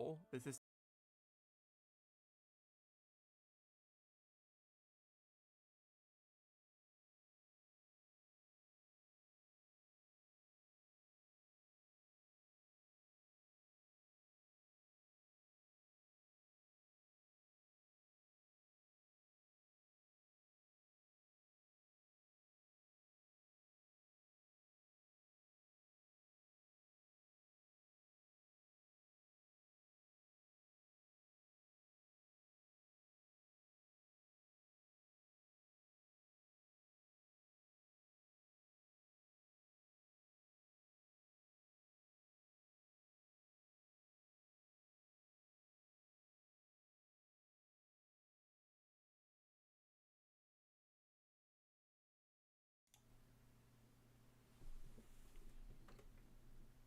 hell? This is...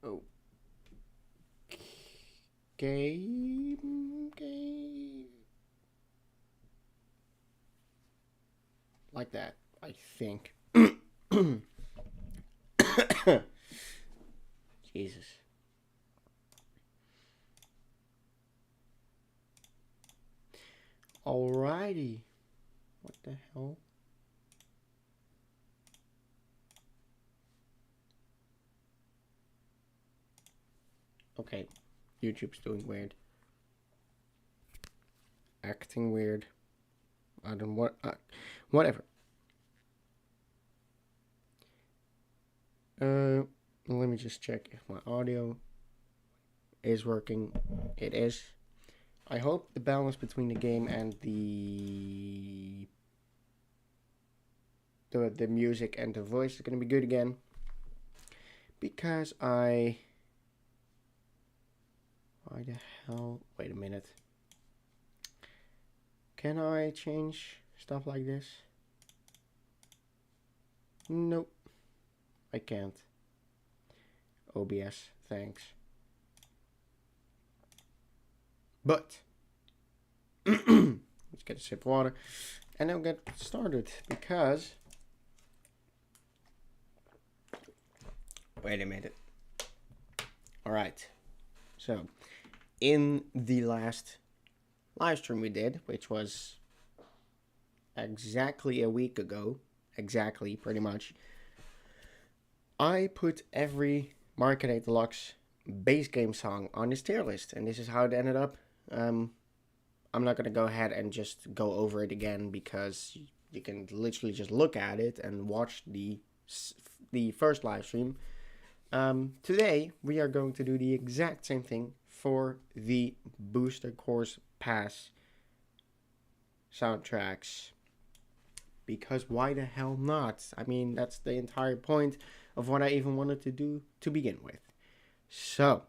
Oh. Game. Like that, I think. Jesus. Alrighty. What the hell? Okay. YouTube's doing weird. Acting weird. I don't want... whatever. Let me just check if my audio is working. It is. I hope the balance between the game and the music and the voice is going to be good again. Because why the hell? Wait a minute. Can I change stuff like this? Nope. I can't. OBS, thanks. But let's get a sip of water and then get started because wait a minute. Alright. So in the last live stream we did, which was exactly a week ago, exactly pretty much, I put every Kart Deluxe base game song on this tier list, and this is how it ended up. I'm not gonna go ahead and just go over it again because you can literally just look at it and watch the first live stream. Today we are going to do the exact same thing for the Booster Course Pass soundtracks, because why the hell not? I mean, that's the entire point of what I even wanted to do to begin with. So,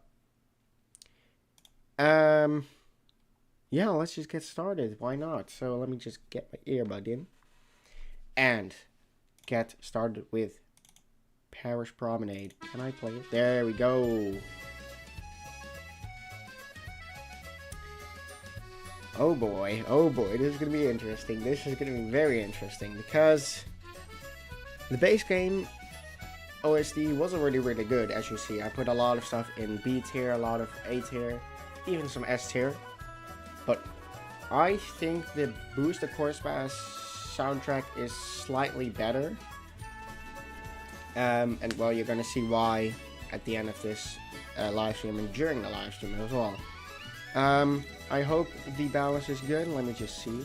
yeah, let's just get started. Why not? So let me just get my earbud in and get started with Paris Promenade. Can I play it? There we go. Oh boy, this is going to be interesting. This is going to be very interesting because the base game OST was already really good, as you see. I put a lot of stuff in B tier, a lot of A tier, even some S tier. But I think the Booster Course Pass soundtrack is slightly better. And well, you're gonna see why at the end of this live stream and during the live stream as well. I hope the balance is good. Let me just see.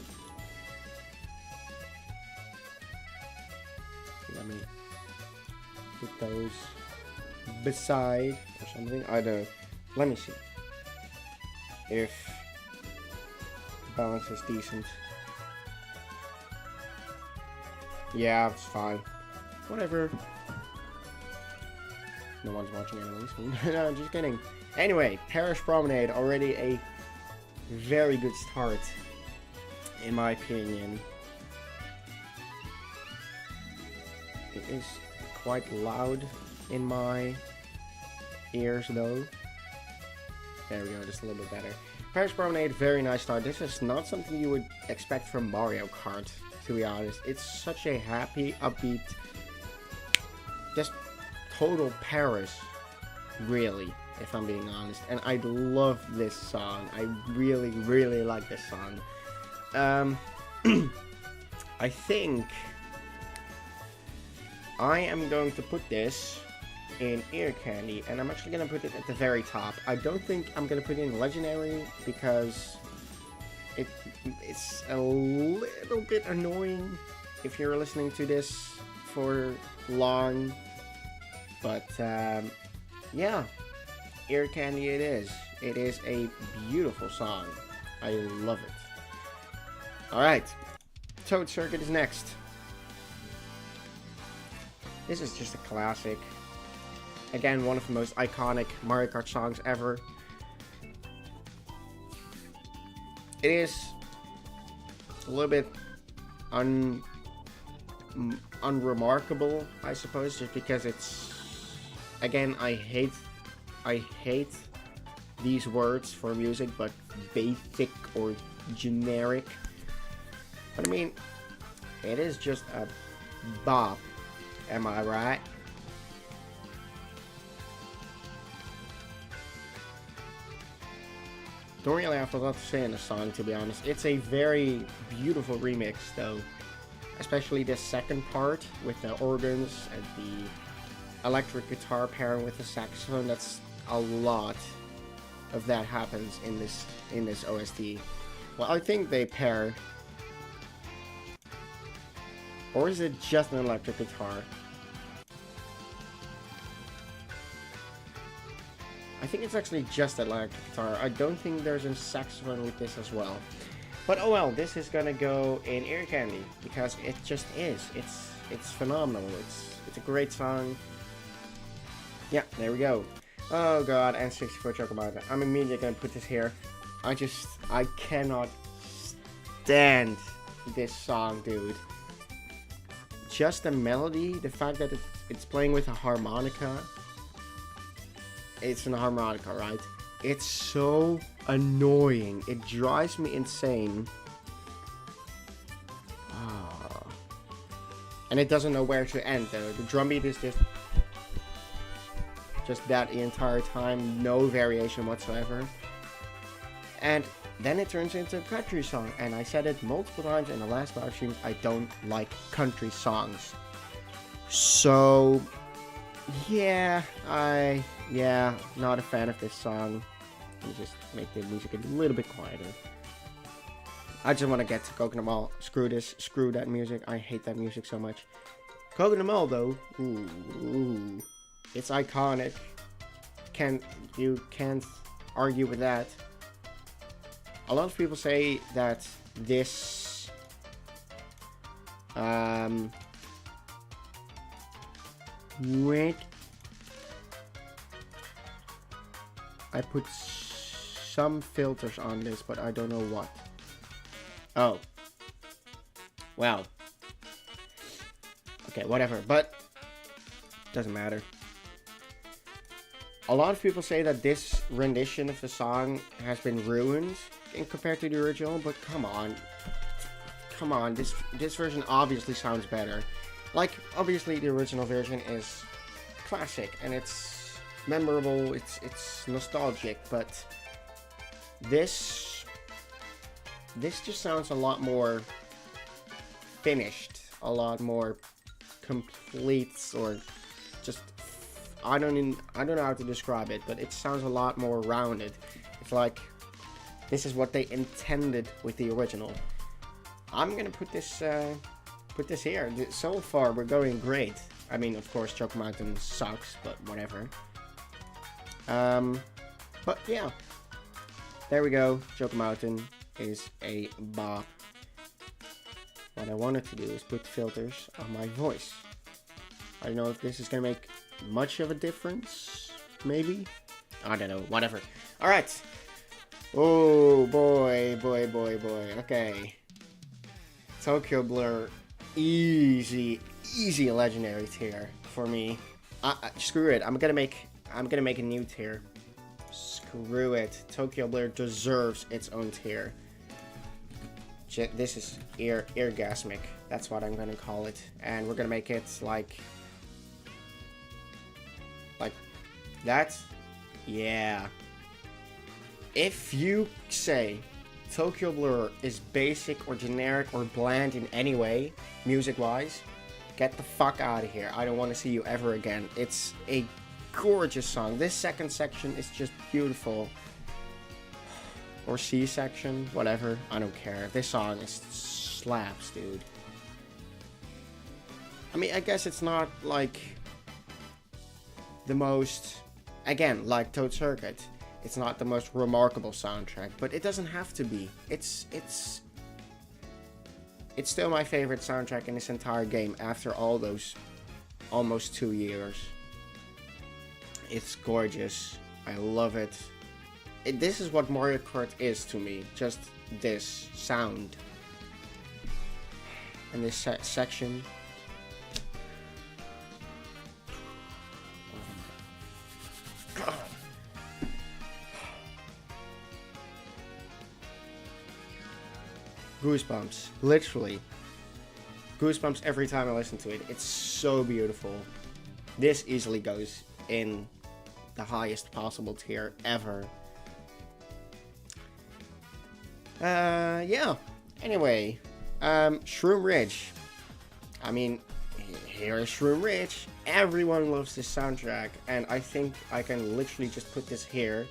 Let me put those beside or something. I don't know. Let me see if the balance is decent. Yeah, it's fine. Whatever. No one's watching anyways. No, I'm just kidding. Anyway, Paris Promenade, already a very good start, in my opinion. It is quite loud in my ears, though. There we go, just a little bit better. Paris Promenade, very nice start. This is not something you would expect from Mario Kart, to be honest. It's such a happy, upbeat, just total Paris, really. if I'm being honest. And I love this song. I really, really like this song. I think I am going to put this in Ear Candy, and I'm actually going to put it at the very top. I don't think I'm going to put it in Legendary because it's a little bit annoying if you're listening to this for long. But yeah, Ear Candy it is. It is a beautiful song. I love it. Alright, Toad Circuit is next. This is just a classic. Again, one of the most iconic Mario Kart songs ever. It is a little bit unremarkable, I suppose, just because it's... Again, I hate these words for music, but basic or generic. But I mean, it is just a bop. Am I right? Don't really have a lot to say in the song, to be honest. It's a very beautiful remix, though. Especially the second part with the organs and the electric guitar pairing with the saxophone. That's a lot of that happens in this OST. Well, I think they pair. Or is it just an electric guitar? I think it's actually just an electric guitar. I don't think there's a saxophone with this as well. But oh well, this is gonna go in Ear Candy because it just is. It's phenomenal. It's a great song. Yeah, there we go. Oh god, N64 Chocobo. I'm immediately gonna put this here. I cannot stand this song, dude. Just the melody, the fact that it's playing with a harmonica. It's an harmonica, right? It's so annoying. It drives me insane. Oh. And it doesn't know where to end, though. The drum beat is just that the entire time. No variation whatsoever. And then it turns into a country song. And I said it multiple times in the last live streams. I don't like country songs. So... yeah, not a fan of this song. Let me just make the music a little bit quieter. I just want to get to Coconut Mall. Screw this. Screw that music. I hate that music so much. Coconut Mall, though. Ooh. It's iconic. You can't argue with that. A lot of people say that this... wait. I put some filters on this, but I don't know what. Oh. Well. Okay, whatever, but doesn't matter. A lot of people say that this rendition of the song has been ruined compared to the original, but come on. Come on, this version obviously sounds better. Like, obviously the original version is classic and it's memorable, it's nostalgic, but this just sounds a lot more finished, a lot more complete, or just I don't know how to describe it, but it sounds a lot more rounded. It's like this is what they intended with the original. I'm gonna put this here. So far we're going great. I mean, of course Choco Mountain sucks, but whatever. But yeah, there we go. Choco Mountain is a bop. What I wanted to do is put filters on my voice. I don't know if this is gonna make much of a difference. Maybe, I don't know. Whatever. All right. Oh boy. Okay. Tokyo Blur, easy legendary tier for me. Screw it. I'm gonna make a new tier. Screw it. Tokyo Blur deserves its own tier. This is eargasmic. That's what I'm gonna call it, and we're gonna make it like that. Yeah. If you say Tokyo Blur is basic or generic or bland in any way, music-wise, get the fuck out of here. I don't want to see you ever again. It's a gorgeous song. This second section is just beautiful. Or C section, whatever. I don't care. This song is slaps, dude. I mean, I guess it's not like the most, again, like Toad Circuit, it's not the most remarkable soundtrack, but it doesn't have to be. It's still my favorite soundtrack in this entire game after all those almost 2 years. It's gorgeous. I love it. This is what Mario Kart is to me. Just this sound. And this section. Oh my God. Goosebumps. Literally. Goosebumps every time I listen to it. It's so beautiful. This easily goes in the highest possible tier ever. Yeah. Anyway, Shroom Ridge. I mean, here is Shroom Ridge. Everyone loves this soundtrack, and I think I can literally just put this here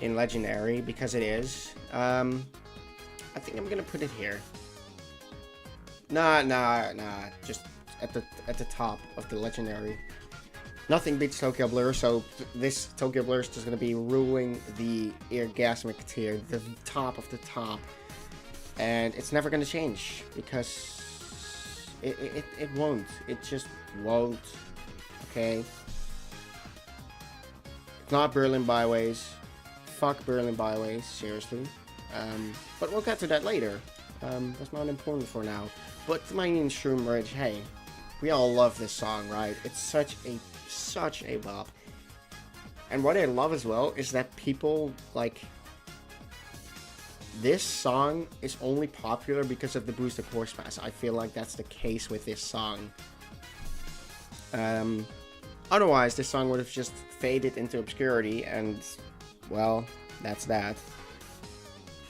in Legendary because it is. I think I'm gonna put it here. Nah. Just at the top of the Legendary. Nothing beats Tokyo Blur, so this Tokyo Blur is just going to be ruling the orgasmic tier, the top of the top. And it's never going to change, because it won't. It just won't. Okay? It's not Berlin Byways. Fuck Berlin Byways, seriously. But we'll get to that later. That's not important for now. But my name is Shroom Ridge, hey. We all love this song, right? It's such a bop. And what I love as well is that people, like, this song is only popular because of the boosted course pass. I feel like that's the case with this song. Otherwise, this song would have just faded into obscurity, and, well, that's that.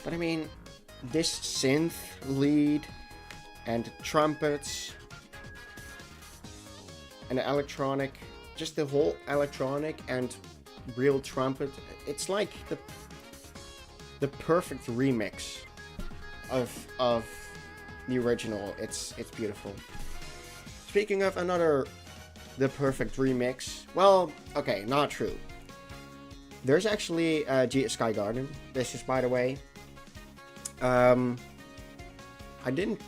But I mean, this synth lead and trumpets and the electronic, just the whole electronic and real trumpet, it's like the perfect remix of the original. It's beautiful. Speaking of the perfect remix, well, okay, not true. There's actually Sky Garden. This is, by the way, I didn't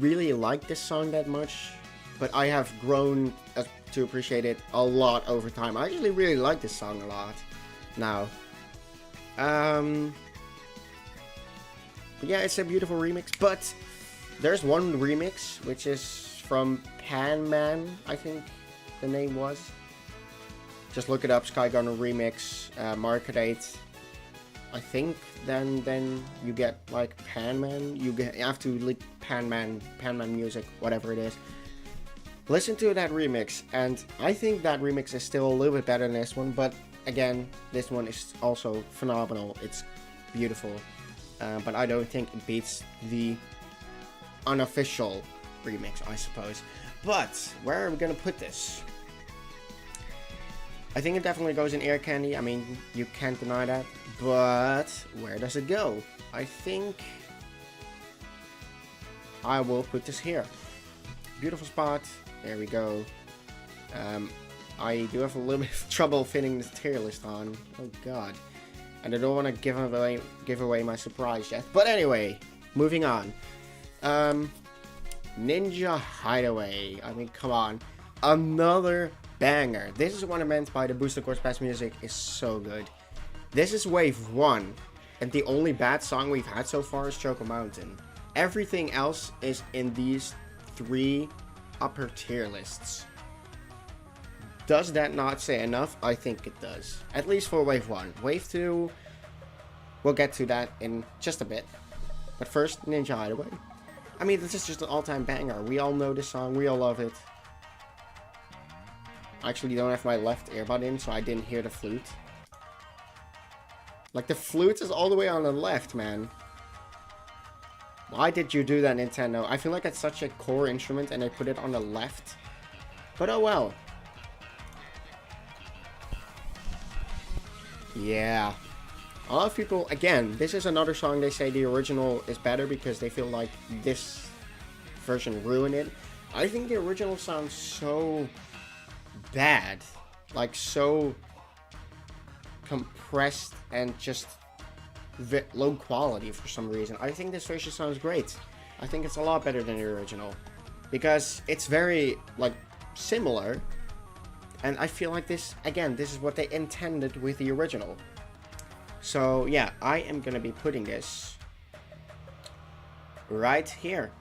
really like this song that much, but I have grown to appreciate it a lot over time. I actually really like this song a lot now. But yeah, it's a beautiful remix, but there's one remix, which is from Pan Man, I think the name was. Just look it up, Sky Garden remix, market date. I think then you get like Pan Man. You have to like Pan Man music, whatever it is. Listen to that remix, and I think that remix is still a little bit better than this one, but again, this one is also phenomenal. It's beautiful, but I don't think it beats the unofficial remix, I suppose. But where are we gonna put this? I think it definitely goes in Ear Candy. I mean, you can't deny that. But where does it go? I think I will put this here. Beautiful spot. There we go. I do have a little bit of trouble fitting this tier list on. Oh god. And I don't want to give away my surprise yet. But anyway, moving on. Ninja Hideaway. I mean, come on. Another banger. This is what I meant by the Booster Course Pass music is so good. This is wave 1. And the only bad song we've had so far is Choco Mountain. Everything else is in these 3 upper tier lists. Does that not say enough? I think it does. At least for wave 1. Wave 2, we'll get to that in just a bit. But first, Ninja Hideaway. I mean, this is just an all-time banger. We all know this song. We all love it. I actually don't have my left earbud in, so I didn't hear the flute. Like, the flute is all the way on the left, man. Why did you do that, Nintendo? I feel like it's such a core instrument and they put it on the left. But oh well. Yeah. A lot of people, again, this is another song they say the original is better because they feel like this version ruined it. I think the original sounds so bad. Like, so compressed and just low quality for some reason. I think this version sounds great. I think it's a lot better than the original. Because it's very, like, similar. And I feel like this, again, this is what they intended with the original. So, yeah, I am gonna be putting this right here.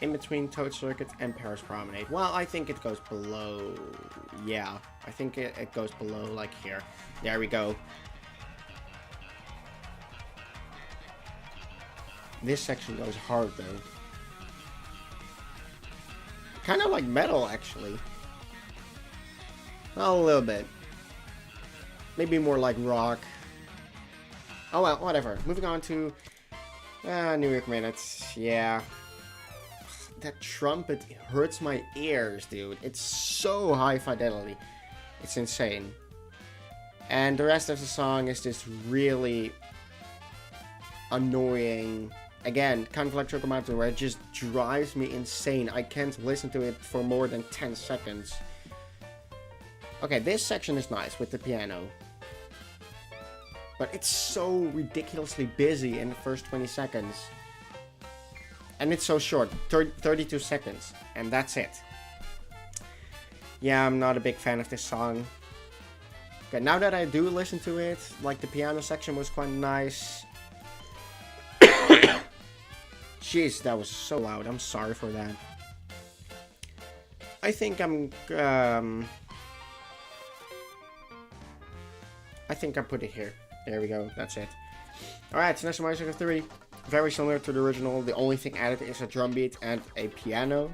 In between Toad Circuit and Paris Promenade. Well, I think it goes below. Yeah, I think it goes below, like here. There we go. This section goes hard, though. Kind of like metal, actually. Well, a little bit. Maybe more like rock. Oh well, whatever. Moving on to New York Minutes. Yeah. That trumpet hurts my ears, dude. It's so high fidelity. It's insane. And the rest of the song is just really annoying. Again, kind of like Choco Mountain, where it just drives me insane. I can't listen to it for more than 10 seconds. Okay, this section is nice with the piano. But it's so ridiculously busy in the first 20 seconds. And it's so short, 32 seconds, and that's it. Yeah, I'm not a big fan of this song. Okay, now that I do listen to it, like the piano section was quite nice. Jeez, that was so loud, I'm sorry for that. I think I put it here. There we go, that's it. Alright, so National Mario 3. Very similar to the original. The only thing added is a drum beat and a piano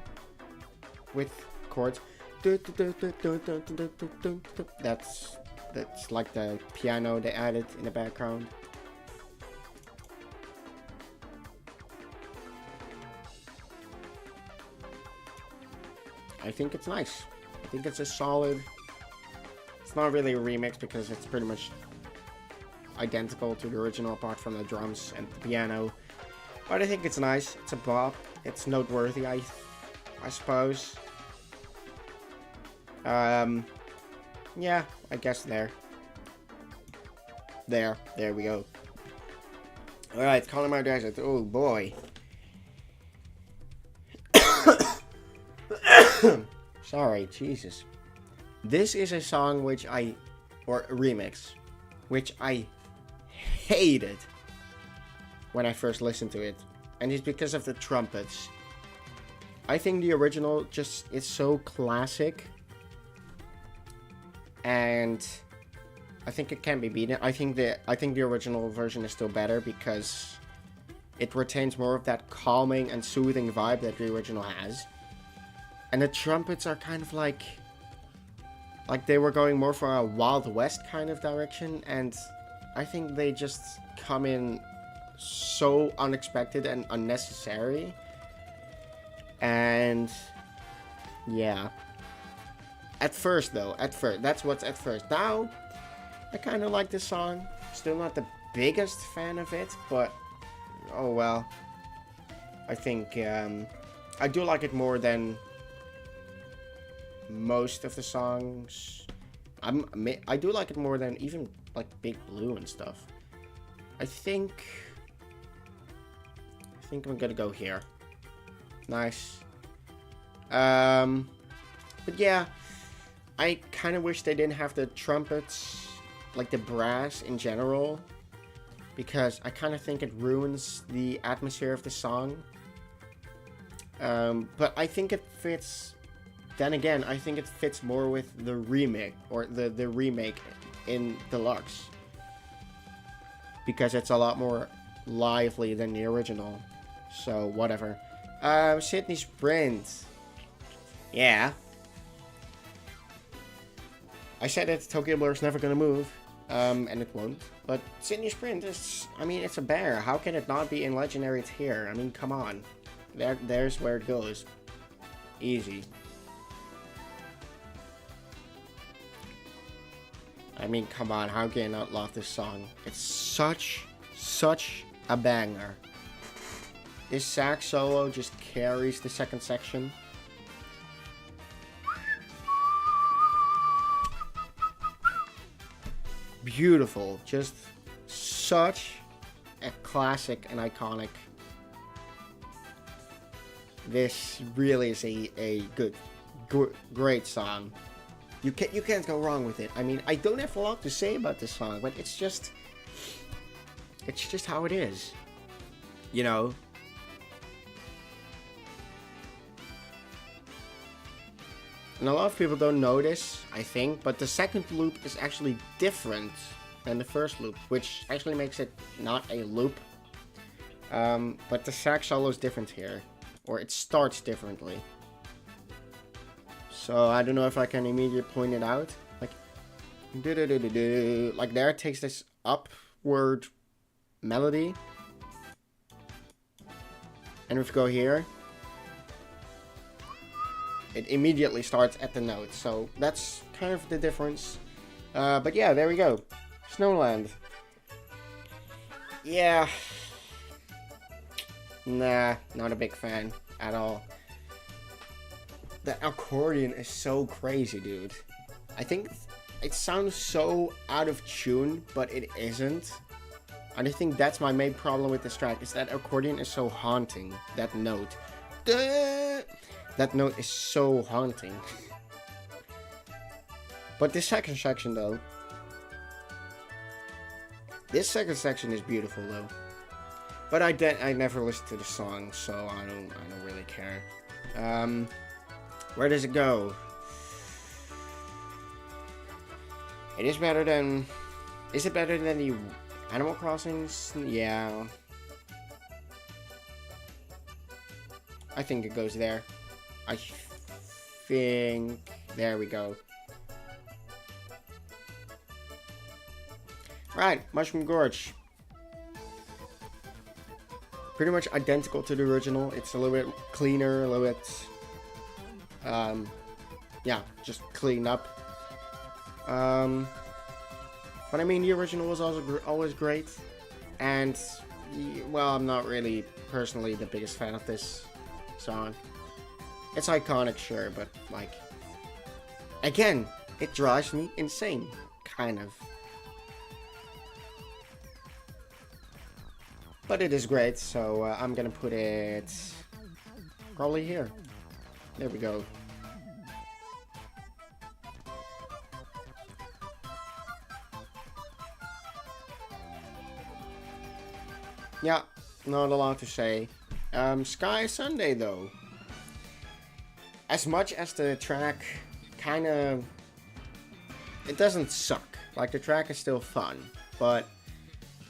with chords. That's like the piano they added in the background. I think it's nice. I think it's a solid. It's not really a remix because it's pretty much identical to the original apart from the drums and the piano. But I think it's nice. It's a bop. It's noteworthy, I suppose. Yeah, I guess there. There we go. Alright, Colorado Desert. Oh boy. Sorry, Jesus. This is a song or a remix, which I hated when I first listened to it. And it's because of the trumpets. I think the original just is so classic. And I think it can be beaten. I think the original version is still better because it retains more of that calming and soothing vibe that the original has. And the trumpets are kind of like they were going more for a Wild West kind of direction, and I think they just come in so unexpected and unnecessary. And yeah. At first, that's what's at first. Now, I kind of like this song. Still not the biggest fan of it, but oh well. I think I do like it more than most of the songs. I do like it more than even like Big Blue and stuff. I think I'm gonna go here. Nice. But yeah, I kind of wish they didn't have the trumpets, like the brass in general, because I kind of think it ruins the atmosphere of the song. But I think it fits. Then again, I think it fits more with the remake or the remake in Deluxe, because it's a lot more lively than the original. So whatever. Sydney Sprint. Yeah. I said that Tokyo Blur's never gonna move, and it won't. But Sydney Sprint is, I mean, it's a banger. How can it not be in Legendary tier? I mean, come on. There's where it goes. Easy. I mean, come on. How can you not love this song? It's such a banger. This sax solo just carries the second section. Beautiful. Just such a classic and iconic. This really is a great song. You can't go wrong with it. I mean, I don't have a lot to say about this song, but it's just how it is. You know? And a lot of people don't know this, I think, but the second loop is actually different than the first loop, which actually makes it not a loop. But the sax solo is different here, or it starts differently. So I don't know if I can immediately point it out. Like, like there it takes this upward melody. And if we go here, it immediately starts at the note. So that's kind of the difference. But yeah, there we go. Snowland. Yeah. Nah, not a big fan at all. That accordion is so crazy, dude. I think it sounds so out of tune, but it isn't. And I think that's my main problem with this track, is that accordion is so haunting. That note. That note is so haunting. But this second section, though. This second section is beautiful, though. But I never listened to the song, so I don't really care. Where does it go? It is better than... Is it better than the Animal Crossings? Yeah. I think it goes there. I think... There we go. Right, Mushroom Gorge. Pretty much identical to the original. It's a little bit cleaner, a little bit... yeah, just cleaned up. But I mean, the original was also always great. And, well, I'm not really personally the biggest fan of this song. It's iconic, sure, but, like... Again, it drives me insane. Kind of. But it is great, so I'm gonna put it... probably here. There we go. Yeah, not a lot to say. Sky Sunday, though. As much as the track kind of... It doesn't suck. Like, the track is still fun. But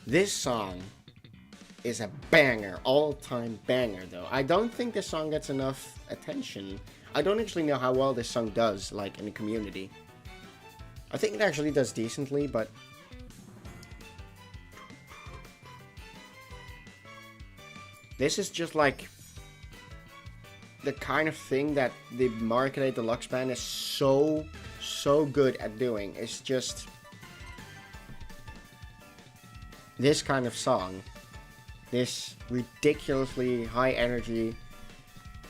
this song is a banger. All-time banger, though. I don't think this song gets enough attention. I don't actually know how well this song does, like, in the community. I think it actually does decently, but... This is just, like, the kind of thing that the Market Deluxe band is so good at doing. It's just... this kind of song. This ridiculously high energy.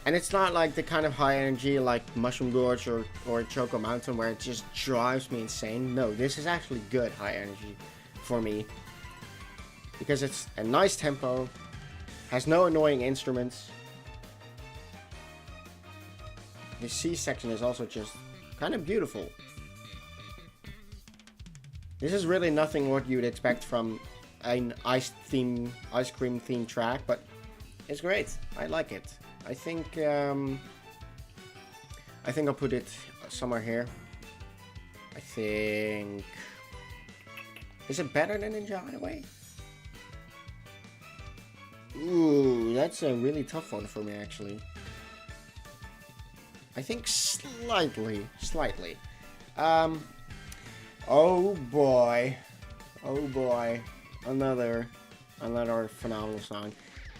And it's not like the kind of high energy like Mushroom Gorge or Choco Mountain where it just drives me insane. No, this is actually good high energy for me. Because it's a nice tempo. Has no annoying instruments. The C section is also just kind of beautiful. This is really nothing what you would expect from an ice cream themed track, but it's great. I like it. I think I'll put it somewhere here. I think... Is it better than Ninja Highway? Ooh, that's a really tough one for me, actually. I think slightly. Oh boy. Oh boy. Another phenomenal song.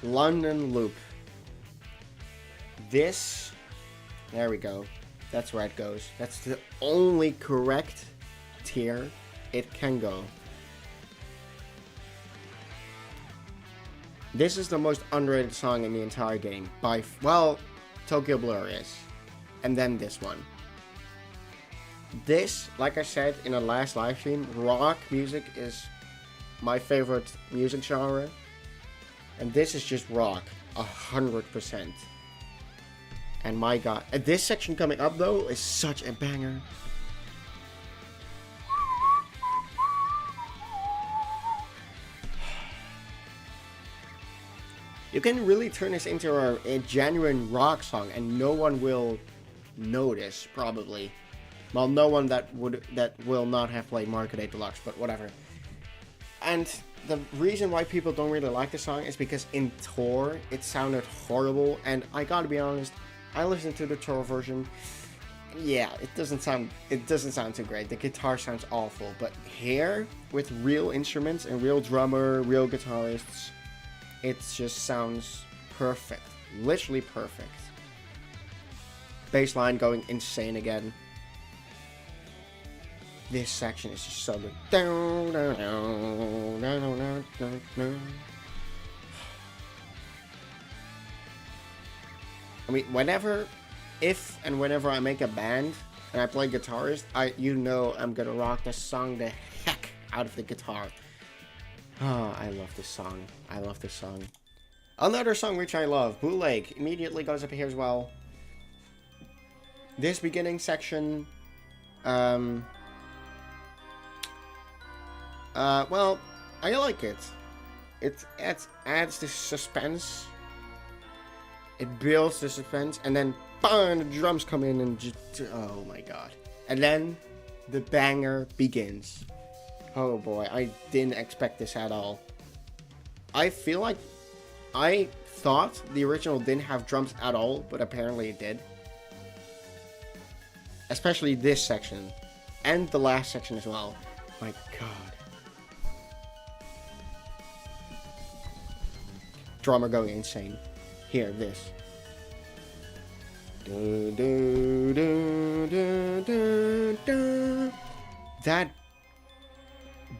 London Loop. This, there we go. That's where it goes. That's the only correct tier it can go. This is the most underrated song in the entire game. Well, Tokyo Blur is. And then this one. This, like I said in the last live stream, rock music is my favorite music genre. And this is just rock. 100%. And my god. This section coming up though is such a banger. You can really turn this into a genuine rock song and no one will notice, probably. Well, no one that will not have played Mario Kart Deluxe, but whatever. And the reason why people don't really like the song is because in Tour it sounded horrible, and I gotta be honest, I listened to the Tour version. Yeah, it doesn't sound too great. The guitar sounds awful, but here with real instruments and real drummer, real guitarists, it just sounds perfect. Literally perfect. Bassline going insane again. This section is just so good. I mean, if and whenever I make a band and I play guitarist, I'm gonna rock this song the heck out of the guitar. Oh, I love this song. I love this song. Another song which I love, Blue Lake, immediately goes up here as well. This beginning section, well, I like it. It adds this suspense. It builds the suspense, and then bang, the drums come in and just, oh my god. And then the banger begins. Oh boy, I didn't expect this at all. I feel like I thought the original didn't have drums at all, but apparently it did. Especially this section. And the last section as well. My god. Drummer going insane. Here, this. Do, do, do, do, do, do. That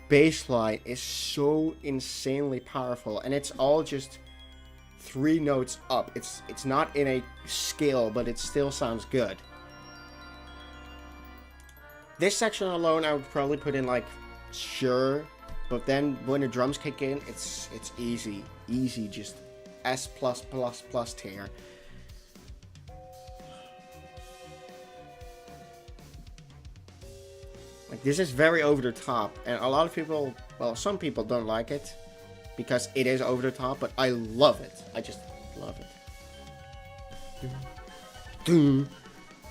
bass line is so insanely powerful, and it's all just 3 notes up. It's not in a scale, but it still sounds good. This section alone I would probably put in like sure, but then when the drums kick in, it's easy, just S+++ tier. Like, this is very over the top, and a lot of people, well, some people don't like it because it is over the top, but I love it. I just love it. Dun,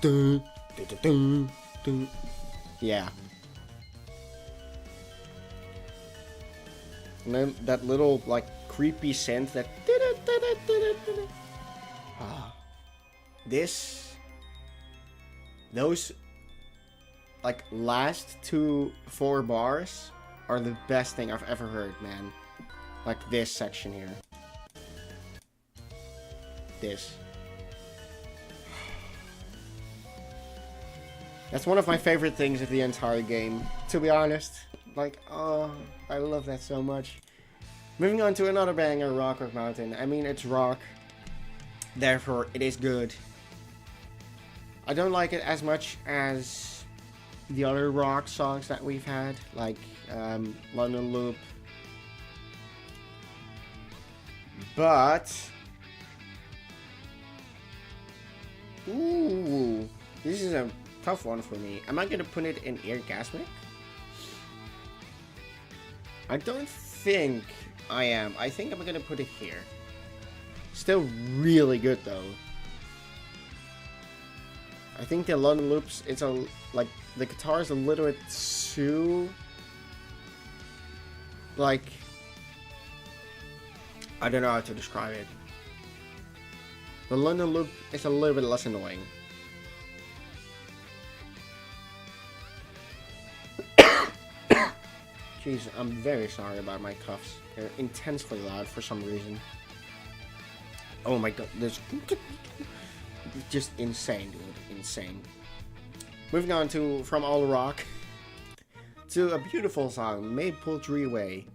dun, dun, dun, dun, dun. Yeah. And then that little, like, creepy synth that... Those, like, last 4 bars are the best thing I've ever heard, man. Like this section here. This. That's one of my favorite things of the entire game, to be honest. Like, oh, I love that so much. Moving on to another banger, Rock Mountain. I mean, it's rock. Therefore, it is good. I don't like it as much as the other rock songs that we've had, like London Loop. But... ooh, this is a tough one for me. Am I gonna put it in Orgasmic? I don't think I am. I think I'm gonna put it here. Still really good though. I think the London Loops, it's like the guitar is a little bit too, like, I don't know how to describe it. The London Loop is a little bit less annoying. Jeez, I'm very sorry about my cuffs. They're intensely loud for some reason. Oh my god, there's just insane, dude, insane. Moving on to From All Rock to a beautiful song, Maple Tree Way.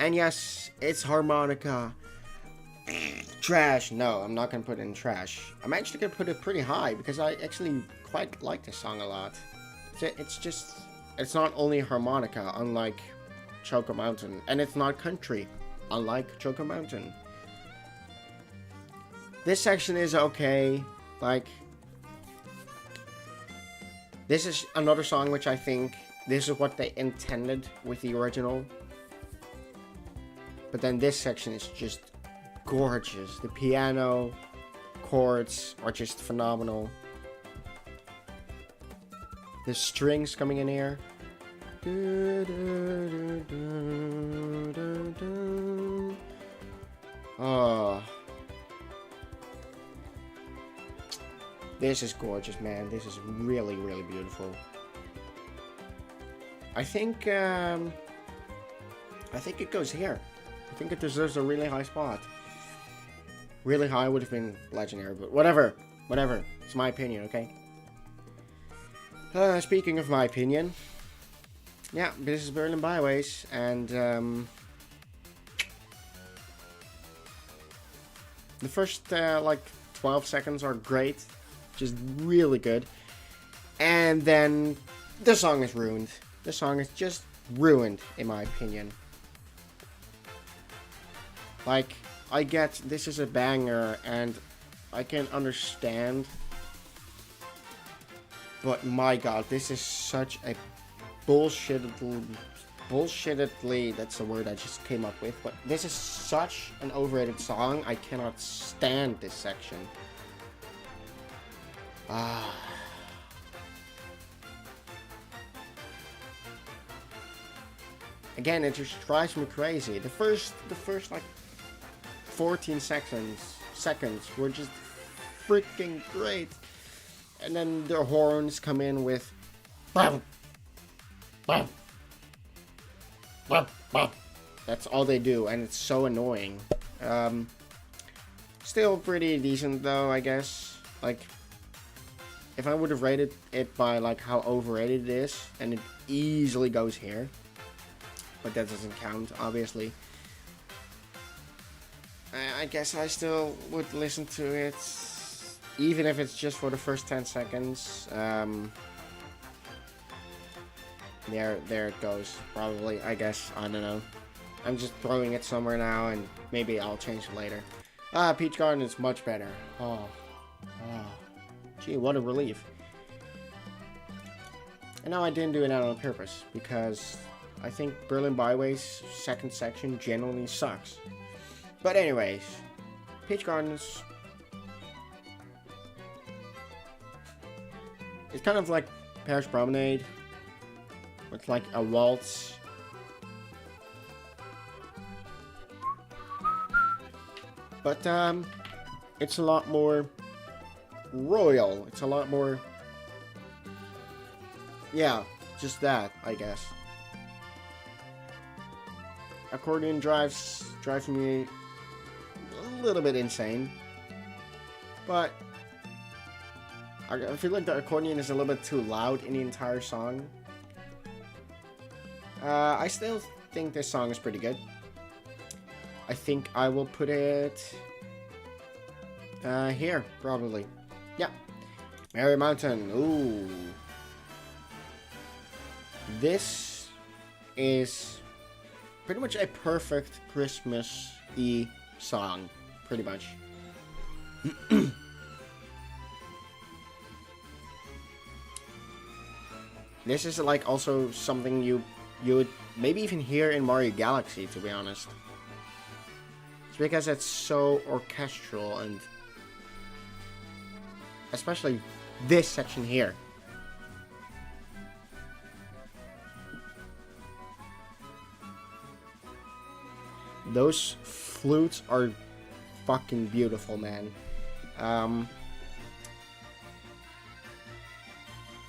And yes, it's harmonica. Trash. No, I'm not gonna put it in trash. I'm actually gonna put it pretty high because I actually quite like this song a lot. It's not only harmonica, unlike Choco Mountain, and it's not country, unlike Choco Mountain. This section is okay. Like, this is another song which I think this is what they intended with the original. But then this section is just gorgeous. The piano, chords are just phenomenal. The strings coming in here. Oh. This is gorgeous, man. This is really, really beautiful. I think it goes here. I think it deserves a really high spot. Really high would have been legendary, but whatever. Whatever. It's my opinion, okay? Speaking of my opinion, yeah, this is Berlin Byways, and the first like 12 seconds are great, just really good, and then the song is ruined. The song is just ruined, in my opinion. Like, I get this is a banger, and I can understand. But my god, this is such a bullshittedly, that's the word I just came up with. But this is such an overrated song. I cannot stand this section. Again, it just drives me crazy. The first like 14 seconds were just freaking great. And then the horns come in with bam, bam, bam, bam. That's all they do, and it's so annoying. Still pretty decent though, I guess. Like, if I would have rated it by like how overrated it is, and it easily goes here. But that doesn't count, obviously. I guess I still would listen to it, even if it's just for the first 10 seconds. There it goes. Probably, I guess. I don't know. I'm just throwing it somewhere now, and maybe I'll change it later. Peach Garden is much better. Oh. Gee, what a relief. And no, I didn't do it out on purpose, because I think Berlin Byways' second section generally sucks. But anyways, Peach Gardens. It's kind of like Paris Promenade, with like a waltz. But it's a lot more royal. It's a lot more, yeah, just that, I guess. Accordion drives me a little bit insane, but I feel like the accordion is a little bit too loud in the entire song. I still think this song is pretty good. I think I will put it here, probably. Yeah. Merry Mountain. Ooh. This is pretty much a perfect Christmas-y song, pretty much. This is like also something you would maybe even hear in Mario Galaxy, to be honest. It's because it's so orchestral, and especially this section here. Those flutes are fucking beautiful, man.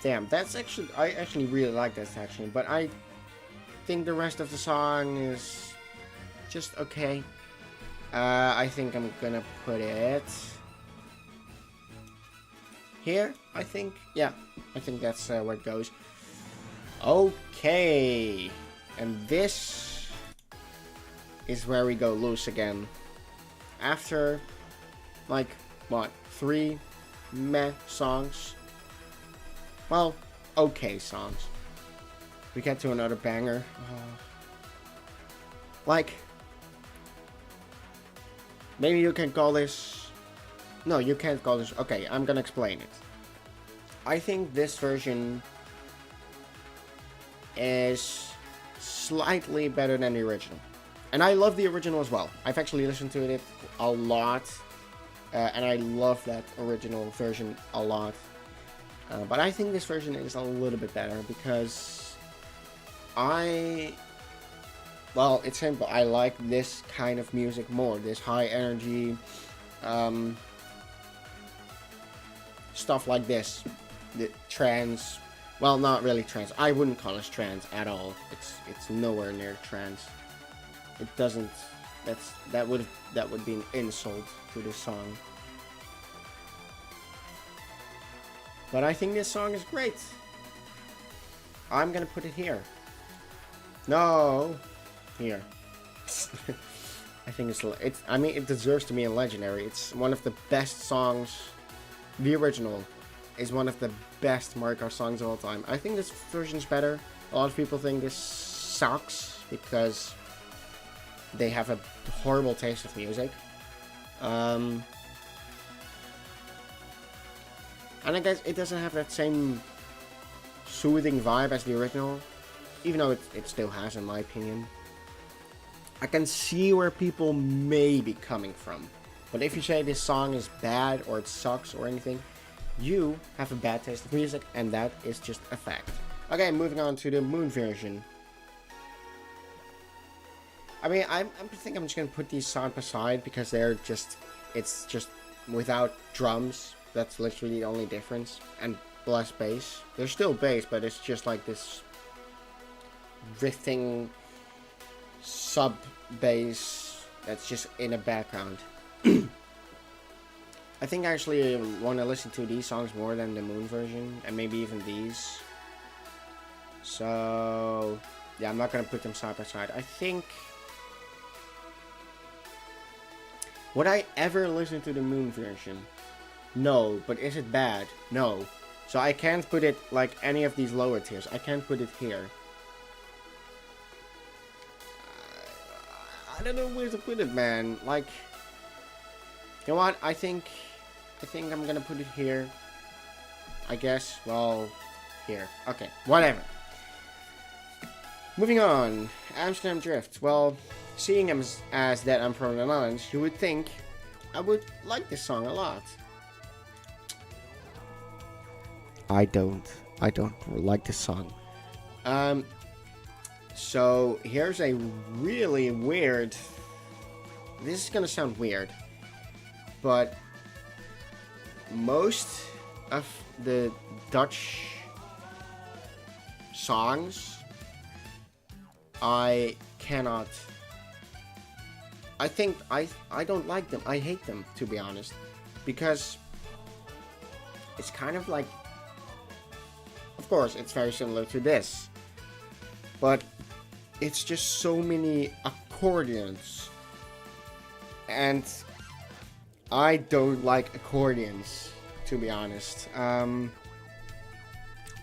Damn, that's actually, I actually really like that section, but I think the rest of the song is just okay. I think I'm gonna put it here, I think. Yeah, I think that's where it goes. Okay. And this is where we go loose again. After, like, what, 3 meh songs? Well, okay songs. We get to another banger. Like, maybe you can call this... No, you can't call this... Okay, I'm gonna explain it. I think this version is slightly better than the original. And I love the original as well. I've actually listened to it a lot. And I love that original version a lot. But I think this version is a little bit better because well, it's simple. I like this kind of music more. This high energy stuff like this. The trance. Well, not really trance. I wouldn't call it trance at all. It's nowhere near trance. It doesn't. That would be an insult to this song. But I think this song is great. I'm gonna put it here. No, here. I think it's. I mean, it deserves to be a legendary. It's one of the best songs. The original is one of the best Mario Kart songs of all time. I think this version's better. A lot of people think this sucks because they have a horrible taste of music. And I guess it doesn't have that same soothing vibe as the original, even though it still has, in my opinion. I can see where people may be coming from. But if you say this song is bad or it sucks or anything, you have a bad taste of music, and that is just a fact. Okay, moving on to the Moon version. I mean, I think I'm just gonna put these side by side because it's just without drums. That's literally the only difference, and less bass. There's still bass, but it's just like this drifting sub bass that's just in the background. I think I actually want to listen to these songs more than the Moon version, and maybe even these. So, yeah, I'm not going to put them side by side. I think... Would I ever listen to the Moon version? No, but is it bad? No. So I can't put it like any of these lower tiers. I can't put it here. I don't know where to put it, man. Like, you know what? I think I'm gonna put it here. I guess. Well, here. Okay, whatever. Moving on. Amsterdam Drift. Well, seeing as that I'm from the Netherlands, you would think I would like this song a lot. I don't like this song. So here's a really weird... This is gonna sound weird, but most of the Dutch songs I cannot... I don't like them. I hate them, to be honest, because it's kind of like... Of course, it's very similar to this, but it's just so many accordions, and I don't like accordions, to be honest. I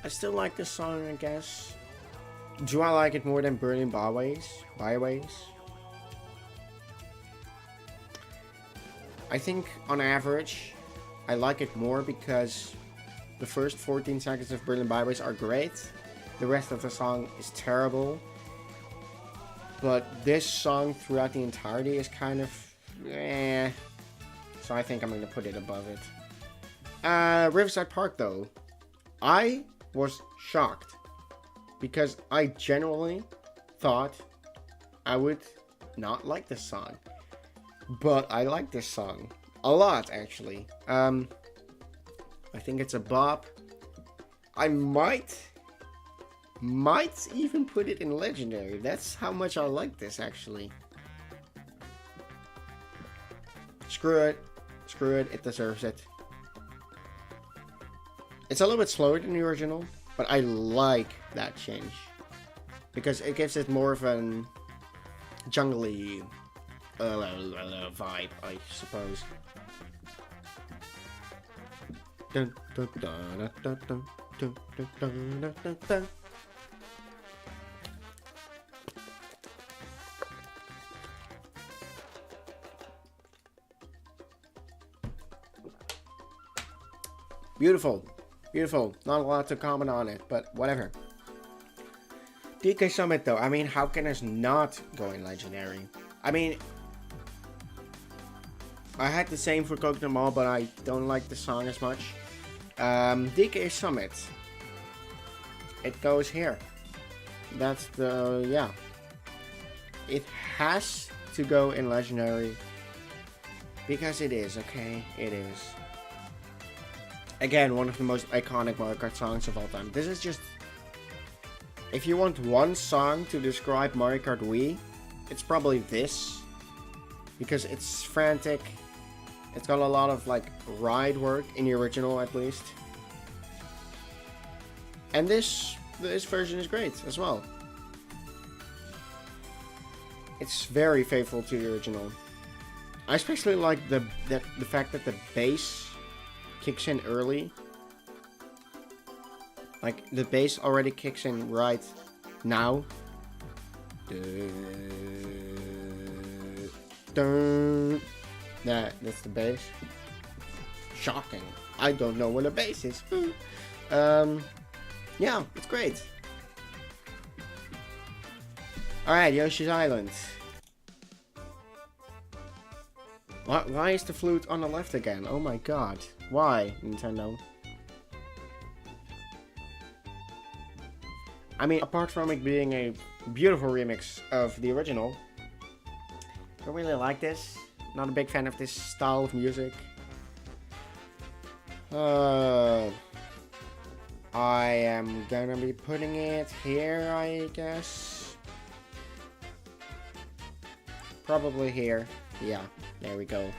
still like this song, I guess. Do I like it more than Berlin Byways? I think, on average, I like it more because the first 14 seconds of Berlin Byways are great. The rest of the song is terrible. But this song throughout the entirety is kind of... eh. So I think I'm going to put it above it. Riverside Park, though. I was shocked. Because I genuinely thought I would not like this song. But I like this song. A lot, actually. I think it's a bop. I might might even put it in legendary. That's how much I like this, actually. Screw it. Screw it. It deserves it. It's a little bit slower than the original, but I like that change. Because it gives it more of an jungly vibe, I suppose. Dun, dun, dun, dun, dun, dun, dun, dun, dun, dun. Beautiful. Beautiful. Not a lot to comment on it, but whatever. DK Summit though, I mean, how can this not go in legendary? I mean, I had the same for Coconut Mall, but I don't like the song as much. DK Summit. It goes here. That's the, yeah. It has to go in legendary. Because it is, okay? It is. Again, one of the most iconic Mario Kart songs of all time. This is just... If you want one song to describe Mario Kart Wii, it's probably this. Because it's frantic. It's got a lot of, like, ride work in the original, at least. And this version is great, as well. It's very faithful to the original. I especially like the fact that the bass kicks in early. Like, the bass already kicks in right now. That's the bass. Shocking. I don't know what a bass is. Yeah, it's great. Alright, Yoshi's Island. Why is the flute on the left again? Oh my god. Why, Nintendo? I mean, apart from it being a beautiful remix of the original, I don't really like this. Not a big fan of this style of music. I am gonna be putting it here, I guess. Probably here. Yeah, there we go.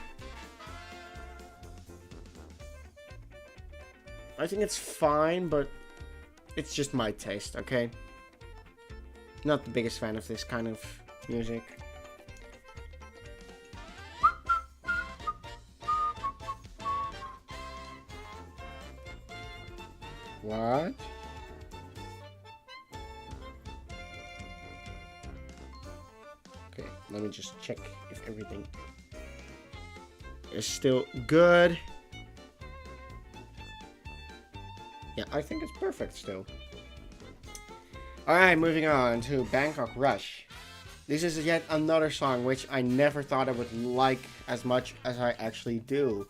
I think it's fine, but it's just my taste, okay? Not the biggest fan of this kind of music. What? Okay, let me just check if everything is still good. Yeah, I think it's perfect still. Alright, moving on to Bangkok Rush. This is yet another song which I never thought I would like as much as I actually do.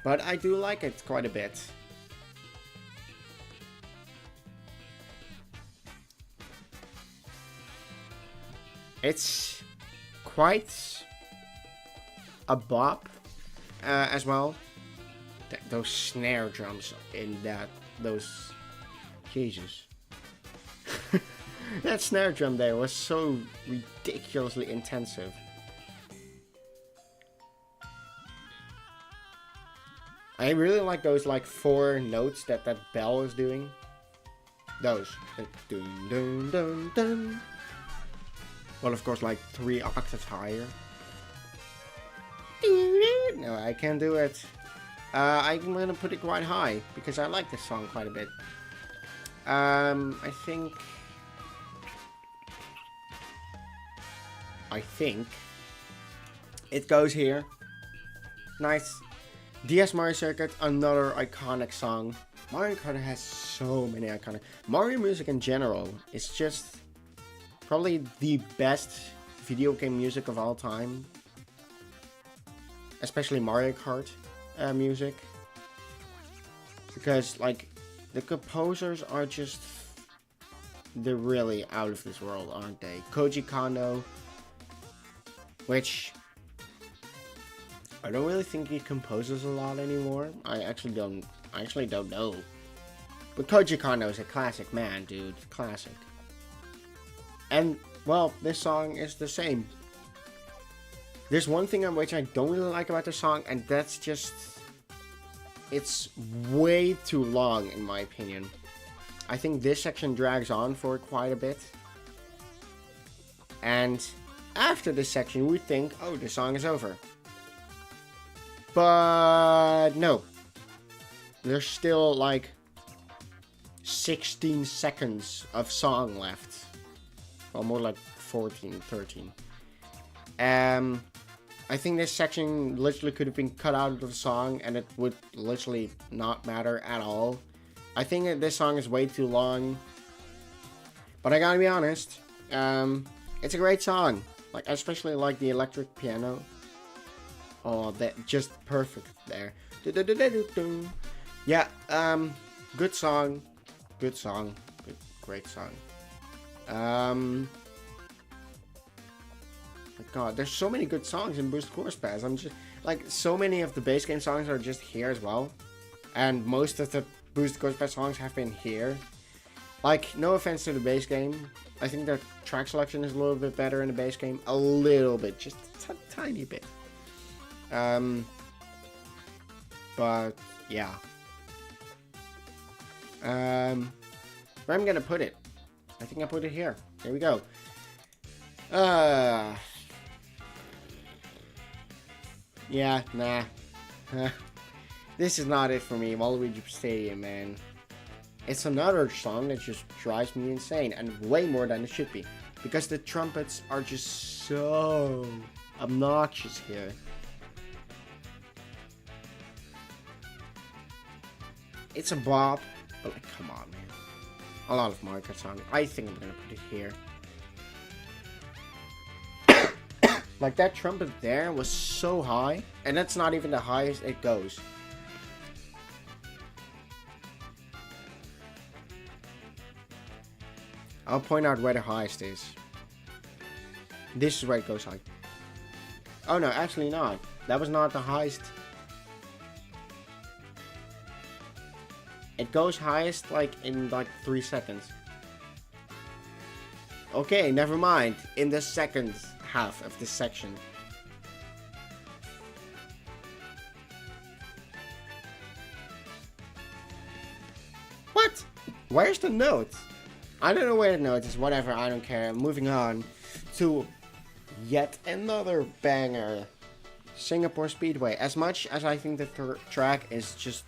But I do like it quite a bit. It's quite a bop as well. Those snare drums in those... Jesus. That snare drum there was so ridiculously intensive. I really like those like 4 notes that bell is doing. Those. Like, dun, dun, dun, dun. Well, of course, like 3 octaves higher. No, I can't do it. I'm gonna put it quite high because I like this song quite a bit. I think it goes here. Nice. DS Mario Circuit, another iconic song. Mario Kart has so many iconic... Mario music in general is just probably the best video game music of all time. Especially Mario Kart music. Because, like, the composers are just... They're really out of this world, aren't they? Koji Kondo, which... I don't really think he composes a lot anymore. I actually don't know. But Koji Kondo is a classic man, dude. Classic. And, well, this song is the same. There's one thing on which I don't really like about the song, and that's just... It's way too long, in my opinion. I think this section drags on for quite a bit. And after this section, we think, oh, the song is over. But no. There's still like 16 seconds of song left. Well, more like 14, 13. I think this section literally could have been cut out of the song and it would literally not matter at all. I think that this song is way too long. But I gotta be honest, it's a great song. Like, I especially like the electric piano. Oh, that just perfect there. Yeah, good song. Good song. Great song. My god, there's so many good songs in Boost Course Pass. I'm just, like, so many of the base game songs are just here as well. And most of the Boost Course Pass songs have been here. Like, no offense to the base game. I think the track selection is a little bit better in the base game. A little bit, just a tiny bit. But, yeah. Where I'm gonna put it? I think I put it here. There we go. Yeah, nah. This is not it for me, Waluigi Stadium, man. It's another song that just drives me insane, and way more than it should be. Because the trumpets are just so obnoxious here. It's a bop, but like, come on, man. A lot of Mario Kart songs. I think I'm gonna put it here. Like, that trumpet there was so high, and that's not even the highest it goes. I'll point out where the highest is. This is where it goes high. Oh no, actually not. That was not the highest. It goes highest like in like 3 seconds. Okay, never mind. In the second half of this section. What? Where's the note? I don't know where the note is. Whatever, I don't care. Moving on to yet another banger. Singapore Speedway. As much as I think the track is just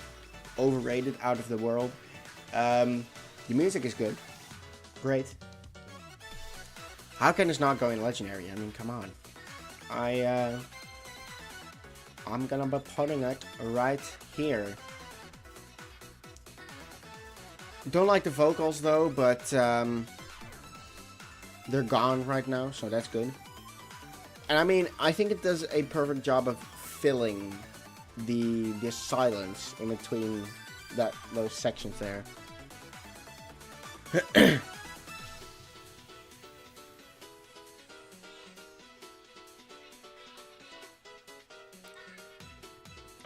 overrated, out of the world, the music is good. Great. How can this not go in Legendary? I mean, come on. I'm gonna be putting it right here. Don't like the vocals though, but they're gone right now, so that's good. And I mean, I think it does a perfect job of filling the silence in between those sections there.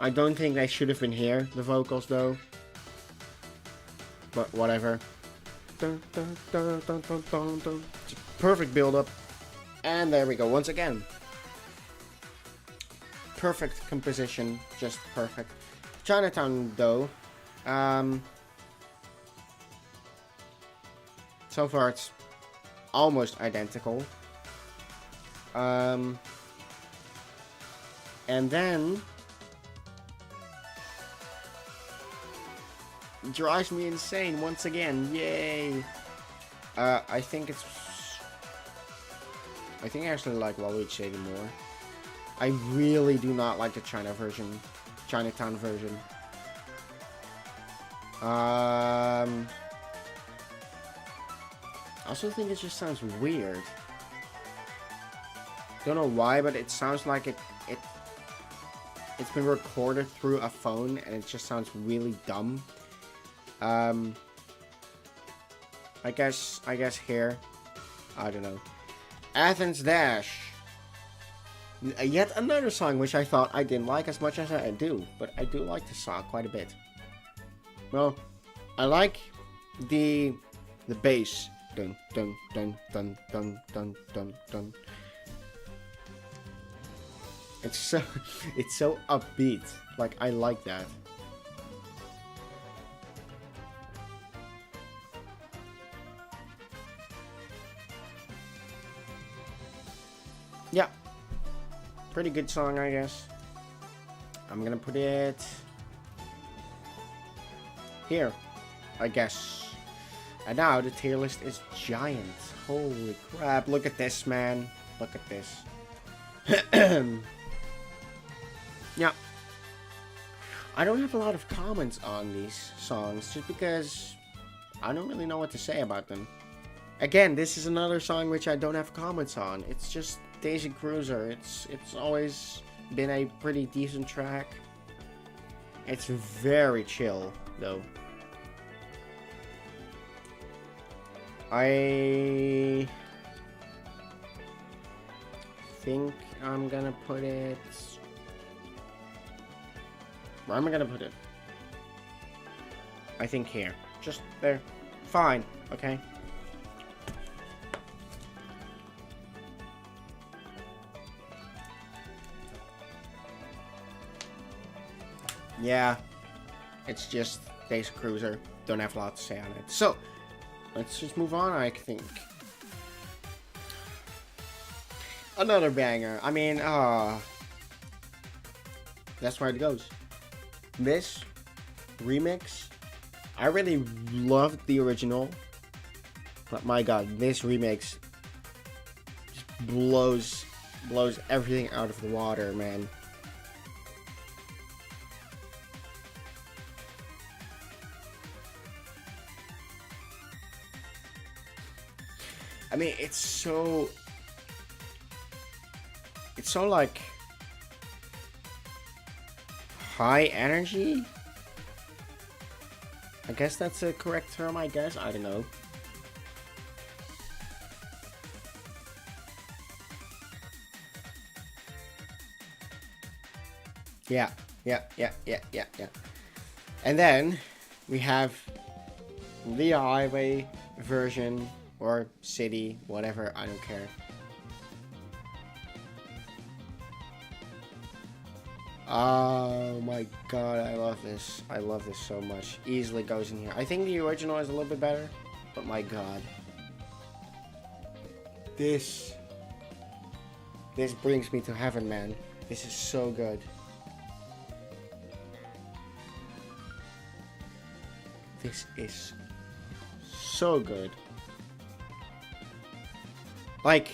I don't think they should have been here, the vocals though. But whatever. Dun, dun, dun, dun, dun, dun, dun. Perfect build up. And there we go once again. Perfect composition, just perfect. Chinatown though. So far it's almost identical. And then drives me insane once again. Yay! I think I actually like Waluigi Stadium more. I really do not like the Chinatown version. I also think it just sounds weird. Don't know why, but it sounds like it's been recorded through a phone, and it just sounds really dumb. I guess here, I don't know. Athens Dash. Yet another song which I thought I didn't like as much as I do, but I do like the song quite a bit. Well, I like the bass. Dun dun dun dun dun dun dun dun. It's so upbeat. Like, I like that. Yeah. Pretty good song, I guess. I'm gonna put it here, I guess. And now the tier list is giant. Holy crap, look at this, man. Look at this. Yeah. I don't have a lot of comments on these songs just because I don't really know what to say about them. Again, this is another song which I don't have comments on. It's just Daisy Cruiser. It's always been a pretty decent track. It's very chill, though. I think I'm gonna put it... Where am I gonna put it? I think here. Just there. Fine, okay? Yeah, it's just Daisy Cruiser. Don't have a lot to say on it. So, let's just move on, I think. Another banger. I mean, that's where it goes. This remix, I really loved the original, but my god, this remix just blows everything out of the water, man. I mean, it's so like high energy. I guess that's a correct term, I guess. I don't know. Yeah. And then we have the highway version or city, whatever, I don't care. Oh my god, I love this. I love this so much. Easily goes in here. I think the original is a little bit better, but my god. This brings me to heaven, man. This is so good. This is so good. Like,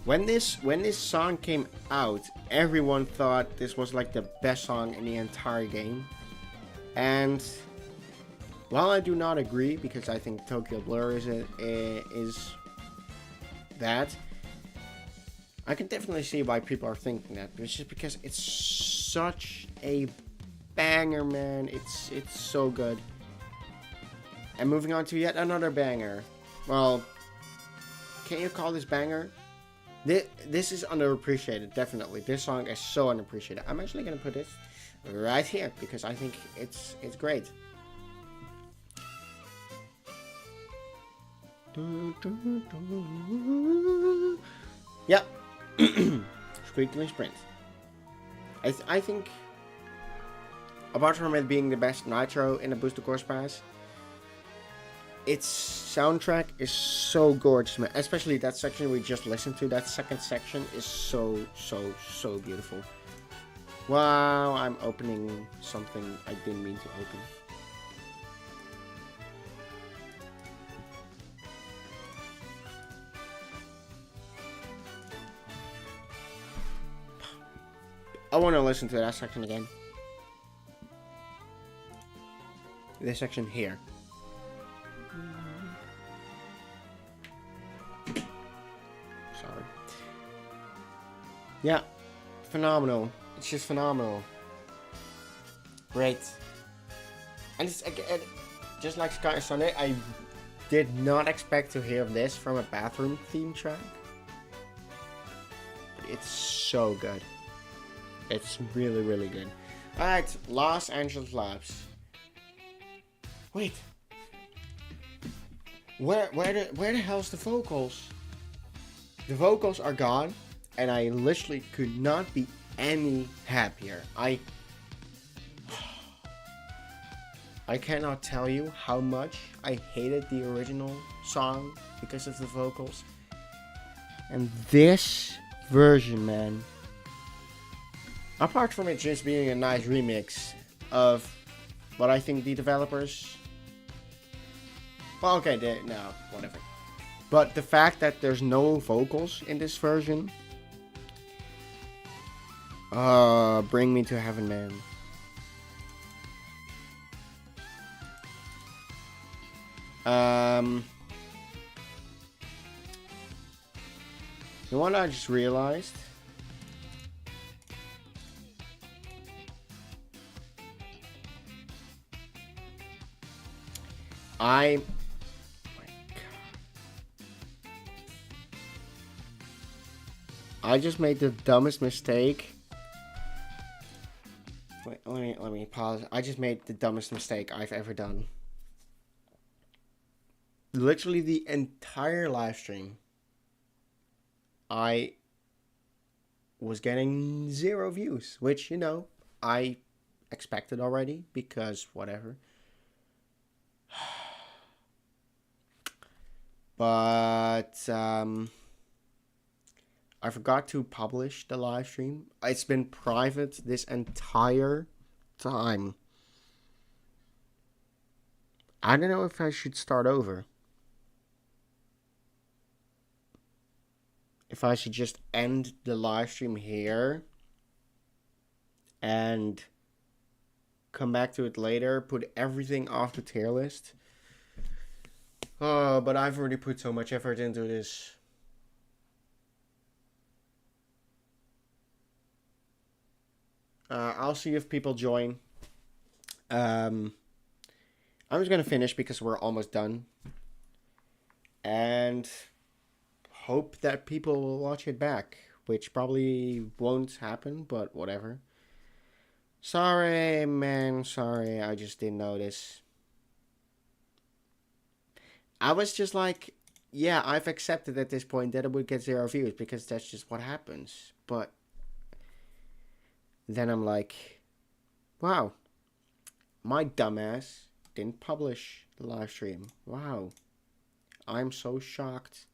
when this song came out, everyone thought this was like the best song in the entire game. And while I do not agree, because I think Tokyo Blur is that, I can definitely see why people are thinking that. It's just because it's such a banger, man. It's so good. And moving on to yet another banger. Well, can you call this banger? This is underappreciated, definitely. This song is so underappreciated. I'm actually gonna put this right here because I think it's great. Yep. Squeaky Sprint. I think, apart from it being the best nitro in the Booster Course Pass, its soundtrack is so gorgeous, man. Especially that section we just listened to. That second section is so beautiful. Wow, I'm opening something I didn't mean to open. I want to listen to that section again. This section here. Sorry. Yeah, phenomenal. It's just phenomenal. Great. And it's again, just like Sky Sunday, I did not expect to hear this from a bathroom theme track. But it's so good. It's really good. Alright, Los Angeles Labs. Wait. Where the hell's the vocals? The vocals are gone, and I literally could not be any happier. I cannot tell you how much I hated the original song because of the vocals. And this version, man, apart from it just being a nice remix of what I think the developers... Well, okay, no, whatever. But the fact that there's no vocals in this version... bring me to heaven, man. You know what I just realized? Oh my God. I just made the dumbest mistake. Wait, let me pause. I just made the dumbest mistake I've ever done. Literally the entire live stream, I was getting 0 views, which, you know, I expected already because whatever. But I forgot to publish the live stream. It's been private this entire time. I don't know if I should start over. If I should just end the live stream here and come back to it later, put everything off the tier list. Oh, but I've already put so much effort into this. I'll see if people join. I'm just gonna finish because we're almost done. And hope that people will watch it back, which probably won't happen, but whatever. Sorry, man, sorry, I just didn't notice. I was just like, yeah, I've accepted at this point that it would get 0 views because that's just what happens. But then I'm like, wow, my dumbass didn't publish the live stream. Wow, I'm so shocked.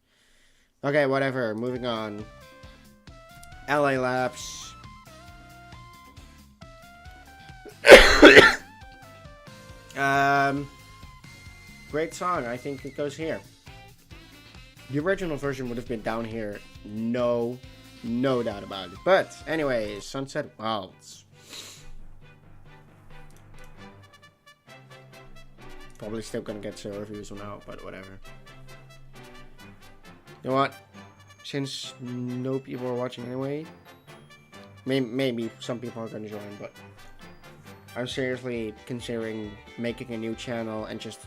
Okay, whatever, moving on. LA Labs. Great song. I think it goes here. The original version would have been down here. No doubt about it. But anyways, Sunset Wilds. Probably still gonna get 0 reviews now, but whatever. You know what? Since no people are watching anyway, maybe some people are gonna join, but I'm seriously considering making a new channel and just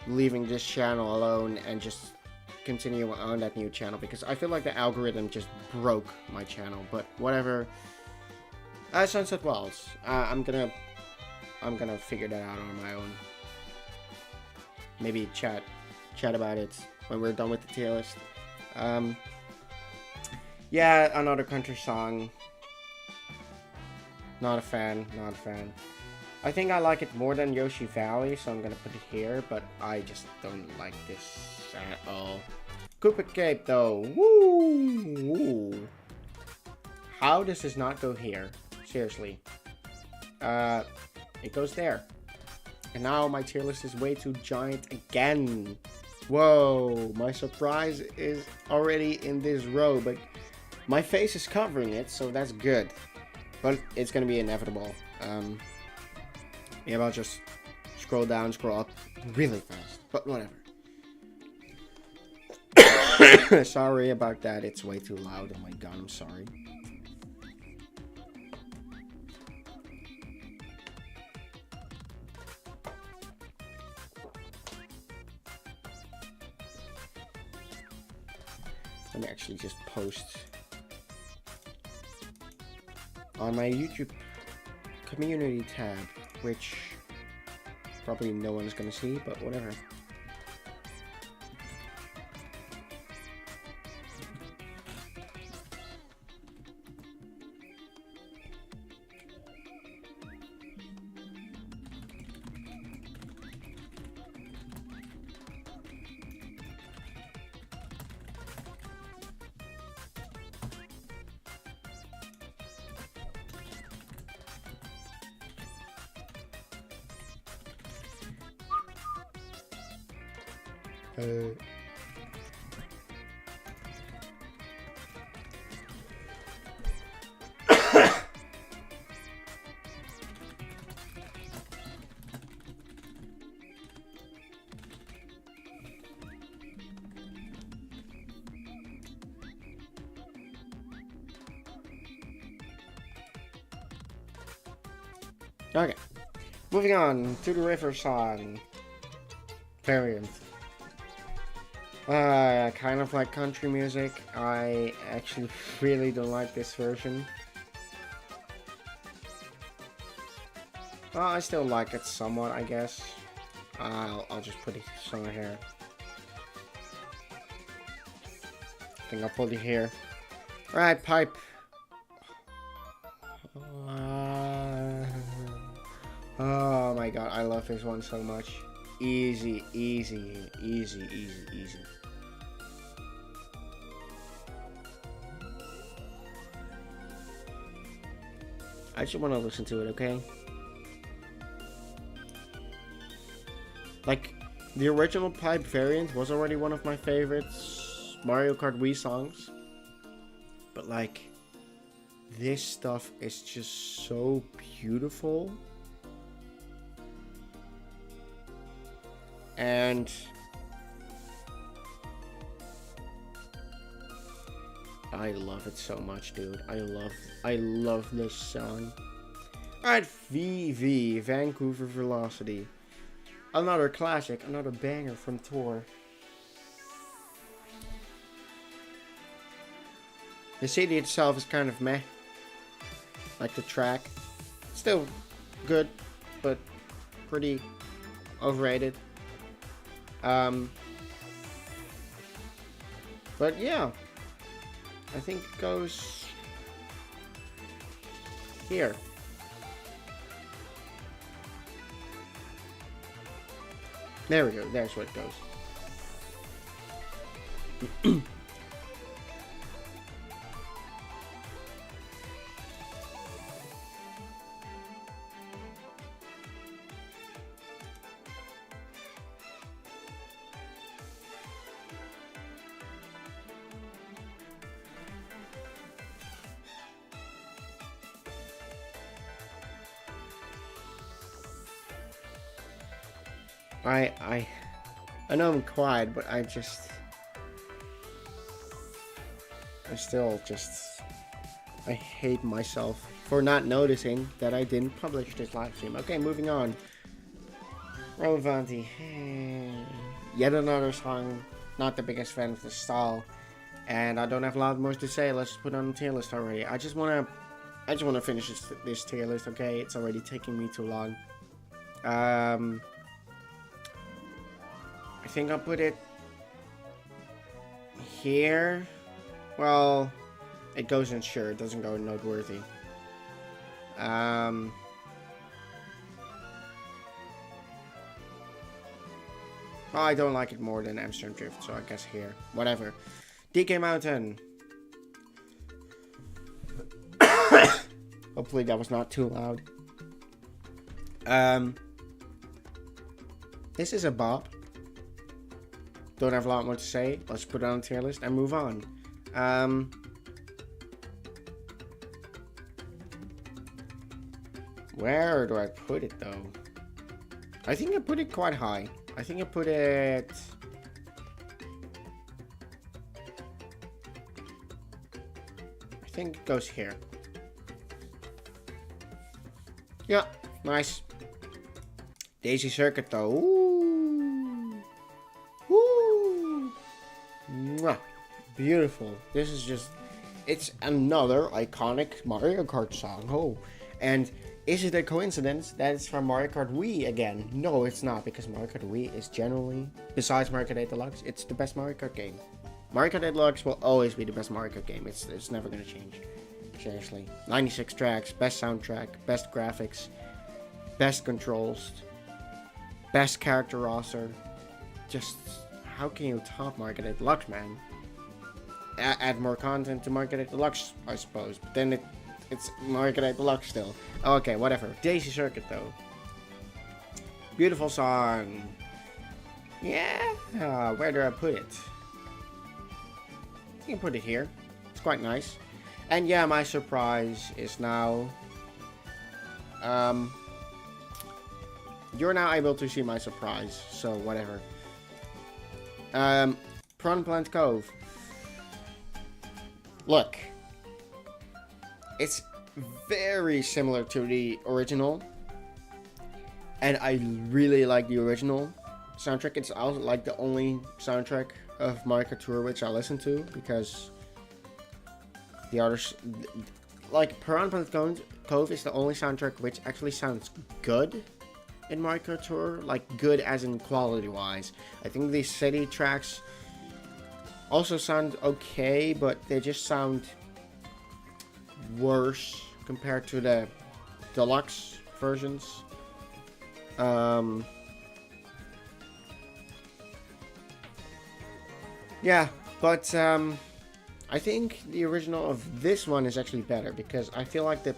leaving this channel alone and just continue on that new channel because I feel like the algorithm just broke my channel. But whatever. Sunset Wilds. I'm gonna figure that out on my own. Maybe chat about it when we're done with the tier list. Yeah, another country song. Not a fan. I think I like it more than Yoshi Valley, so I'm gonna put it here, but I just don't like this at all. Cooper Cape, though. Woo! How does this not go here? Seriously. It goes there. And now my tier list is way too giant again. Whoa, my surprise is already in this row, but my face is covering it, so that's good. But it's gonna be inevitable. Maybe I'll just scroll down, scroll up really fast, but whatever. Sorry about that, it's way too loud. Oh my god, I'm sorry. Let me actually just post on my YouTube community tab, which probably no one's gonna see, but whatever. Okay, moving on to the river song variant. Kind of like country music. I actually really don't like this version. Well, I still like it somewhat, I guess. I'll just put it somewhere here. I think I'll put it here. Alright, pipe. Oh my god, I love this one so much. Easy, easy, easy, easy, easy. I just want to listen to it, okay? Like, the original pipe variant was already one of my favorites Mario Kart Wii songs. But like, this stuff is just so beautiful. And I love it so much, dude. I love this song. Alright, VV, Vancouver Velocity. Another classic, another banger from Thor. The CD itself is kind of meh. Like the track. Still good, but pretty overrated. But yeah, I think it goes here. There we go, there's where it goes. I know I'm quiet, but I hate myself for not noticing that I didn't publish this live stream. Okay, moving on. Relevanti. Yet another song. Not the biggest fan of the style, and I don't have a lot more to say. Let's put on the tier list already. I just wanna finish this tier list. Okay, it's already taking me too long. I think I'll put it here. Well, it goes in sure, it doesn't go in noteworthy. Oh, I don't like it more than Amsterdam Drift, so I guess here. Whatever. DK Mountain. Hopefully that was not too loud. This is a bop. Don't have a lot more to say. Let's put it on the tier list and move on. Where do I put it though? I think I put it quite high. I think I put it... I think it goes here. Yeah, nice. Daisy Circuit though. Ooh. Ooh. Mwah. Beautiful. This is just... It's another iconic Mario Kart song. Oh. And Is it a coincidence that it's from Mario Kart Wii again? No, it's not, because Mario Kart Wii is generally, besides Mario Kart 8 Deluxe, it's the best Mario Kart game. Mario Kart 8 Deluxe will always be the best Mario Kart game. It's never gonna change. Seriously. 96 tracks, best soundtrack, best graphics, best controls, best character roster. Just, how can you top Mario Kart 8 Deluxe, man? Add more content to Mario Kart 8 Deluxe, I suppose. But then it's Mario Kart 8 Deluxe still. Okay, whatever. Daisy Circuit, though. Beautiful song. Yeah. Where do I put it? You can put it here. It's quite nice. And yeah, my surprise is now... you're now able to see my surprise, so whatever. Prawn Plant Cove. Look. It's very similar to the original. And I really like the original soundtrack. It's also like the only soundtrack of Mario Kart Tour which I listen to, because the others, like Piranha Plant Cove is the only soundtrack which actually sounds good in Mario Kart Tour, like good as in quality wise. I think the city tracks also sound okay, but they just sound worse compared to the deluxe versions. Yeah, but I think the original of this one is actually better, because I feel like the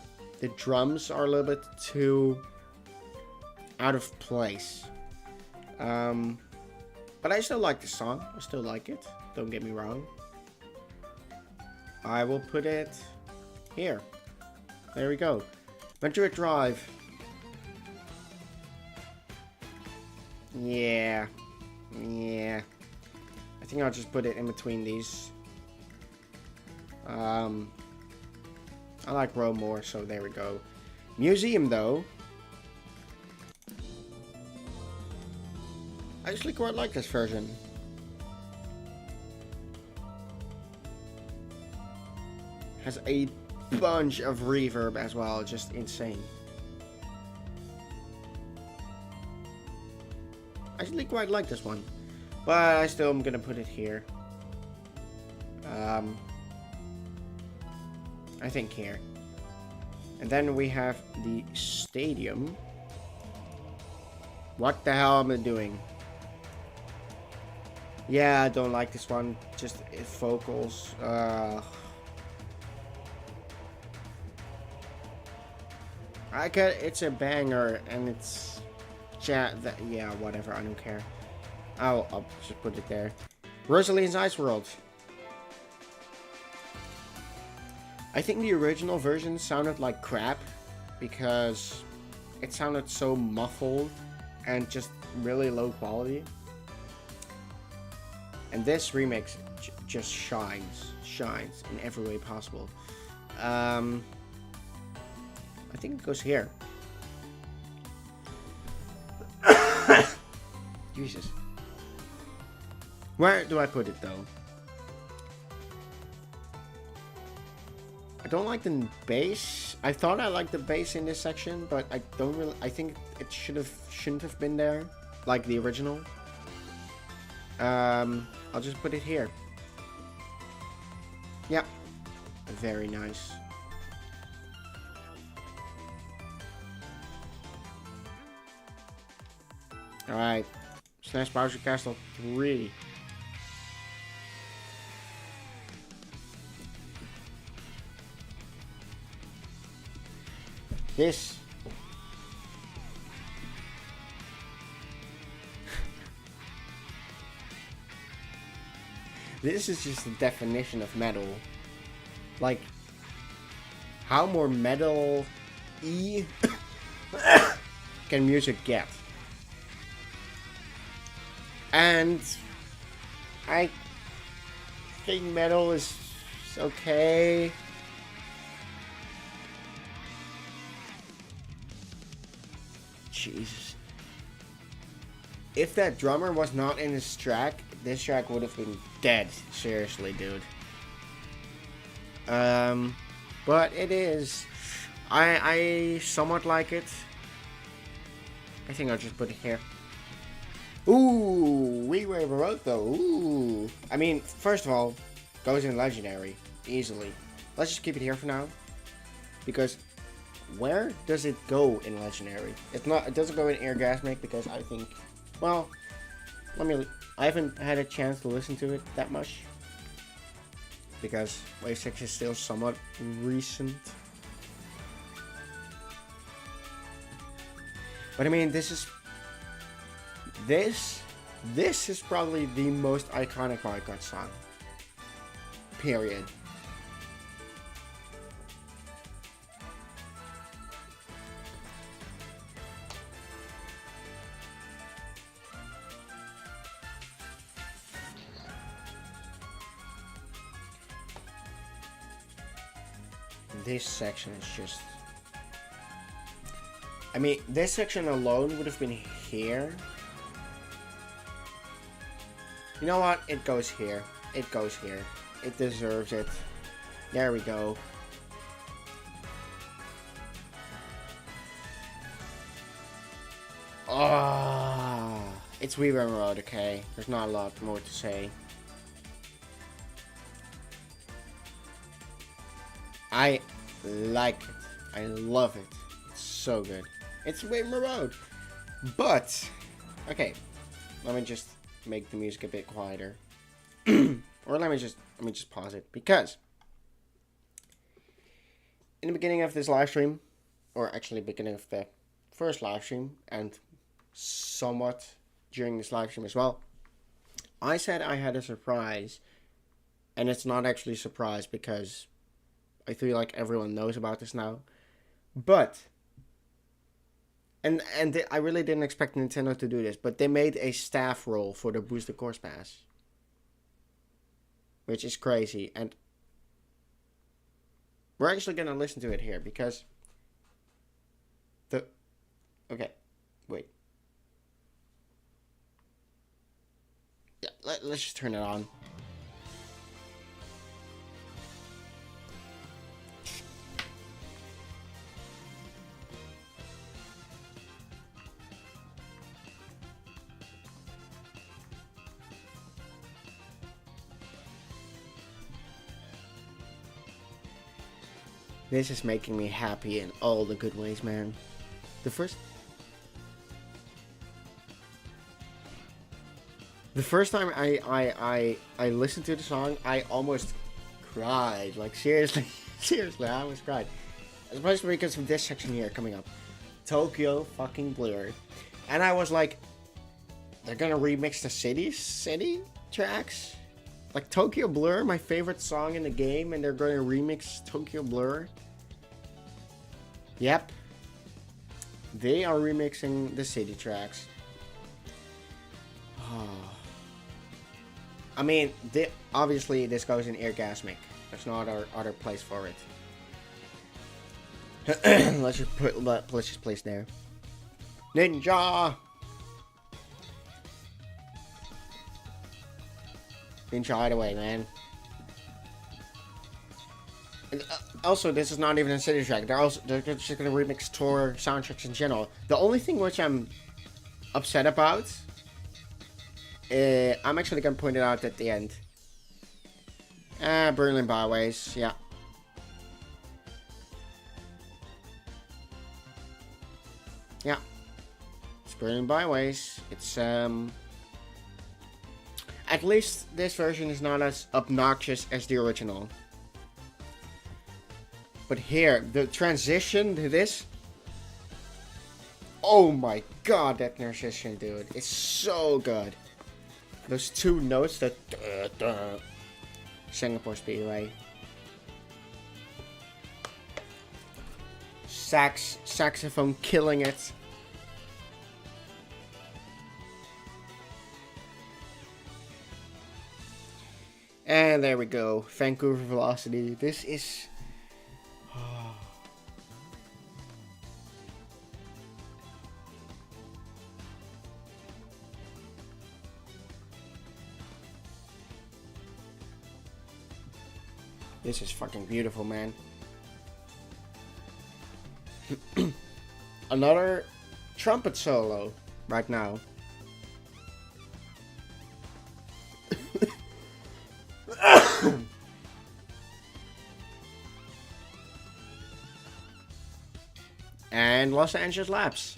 drums are a little bit too out of place. But I still like the song. I still like it. Don't get me wrong. I will put it here. There we go. Ventura Drive. Yeah. I think I'll just put it in between these. I like Rome more, so there we go. Museum, though. I actually quite like this version. Has a bunch of reverb as well, just insane. I actually quite like this one, but I still am gonna put it here. I think here. And then we have the stadium. What the hell am I doing? Yeah, I don't like this one. Just vocals. It's a banger, and it's yeah, whatever. I don't care. I'll just put it there. Rosaline's Ice World. I think the original version sounded like crap, because it sounded so muffled and just really low quality. And this remix just shines in every way possible. I think it goes here. Jesus. Where do I put it, though? I don't like the bass. I thought I liked the bass in this section, but I don't really. I think it shouldn't have been there, like the original. I'll just put it here. Yep. Very nice. Alright. Slash Bowser Castle 3. This. This is just the definition of metal. Like, how more metal-y can music get? And I think metal is okay. Jesus. If that drummer was not in this track would have been dead. Seriously, dude. But it is. I somewhat like it. I think I'll just put it here. Ooh, we were road though. Ooh. I mean, first of all, goes in legendary easily. Let's just keep it here for now, because where does it go in legendary? It's not. It doesn't go in orgasmic because I think. Well, I haven't had a chance to listen to it that much because Wave 6 is still somewhat recent. But I mean, this is probably the most iconic Mario Kart song. Period. This section is just... I mean, this section alone would have been here. You know what? It goes here. It goes here. It deserves it. There we go. Oh, it's Weaver Road, okay? There's not a lot more to say. I like it. I love it. It's so good. It's Weaver Road. But, okay. Let me just make the music a bit quieter. Or let me just pause it, because in the beginning of this live stream, or actually beginning of the first live stream, and somewhat during this live stream as well, I said I had a surprise, and it's not actually a surprise because I feel like everyone knows about this now. But I really didn't expect Nintendo to do this, but they made a staff role for the Booster Course Pass, which is crazy. And we're actually gonna listen to it here because okay, wait. Yeah, let's just turn it on. This is making me happy in all the good ways, man. The first time I listened to the song, I almost cried. Like, seriously, seriously, I almost cried. Especially because of this section here coming up. Tokyo fucking Blur. And I was like, they're gonna remix the city tracks? Like, Tokyo Blur, my favorite song in the game, and they're going to remix Tokyo Blur? Yep. They are remixing the city tracks. Oh. I mean, obviously this goes in Orgasmic. There's no other place for it. let's just place there. Ninja! Ninja Hideaway, man. And, also, this is not even a city track. They're just gonna remix tour soundtracks in general. The only thing which I'm upset about, I'm actually gonna point it out at the end. Berlin Byways, yeah. Yeah. It's Berlin Byways. It's, at least this version is not as obnoxious as the original. But here, the transition to this... Oh my god, that transition, dude. It's so good. Those two notes, that... Singapore Speedway. Saxophone killing it. And there we go. Vancouver Velocity. This is... This is fucking beautiful, man. Another trumpet solo right now. And Los Angeles Labs.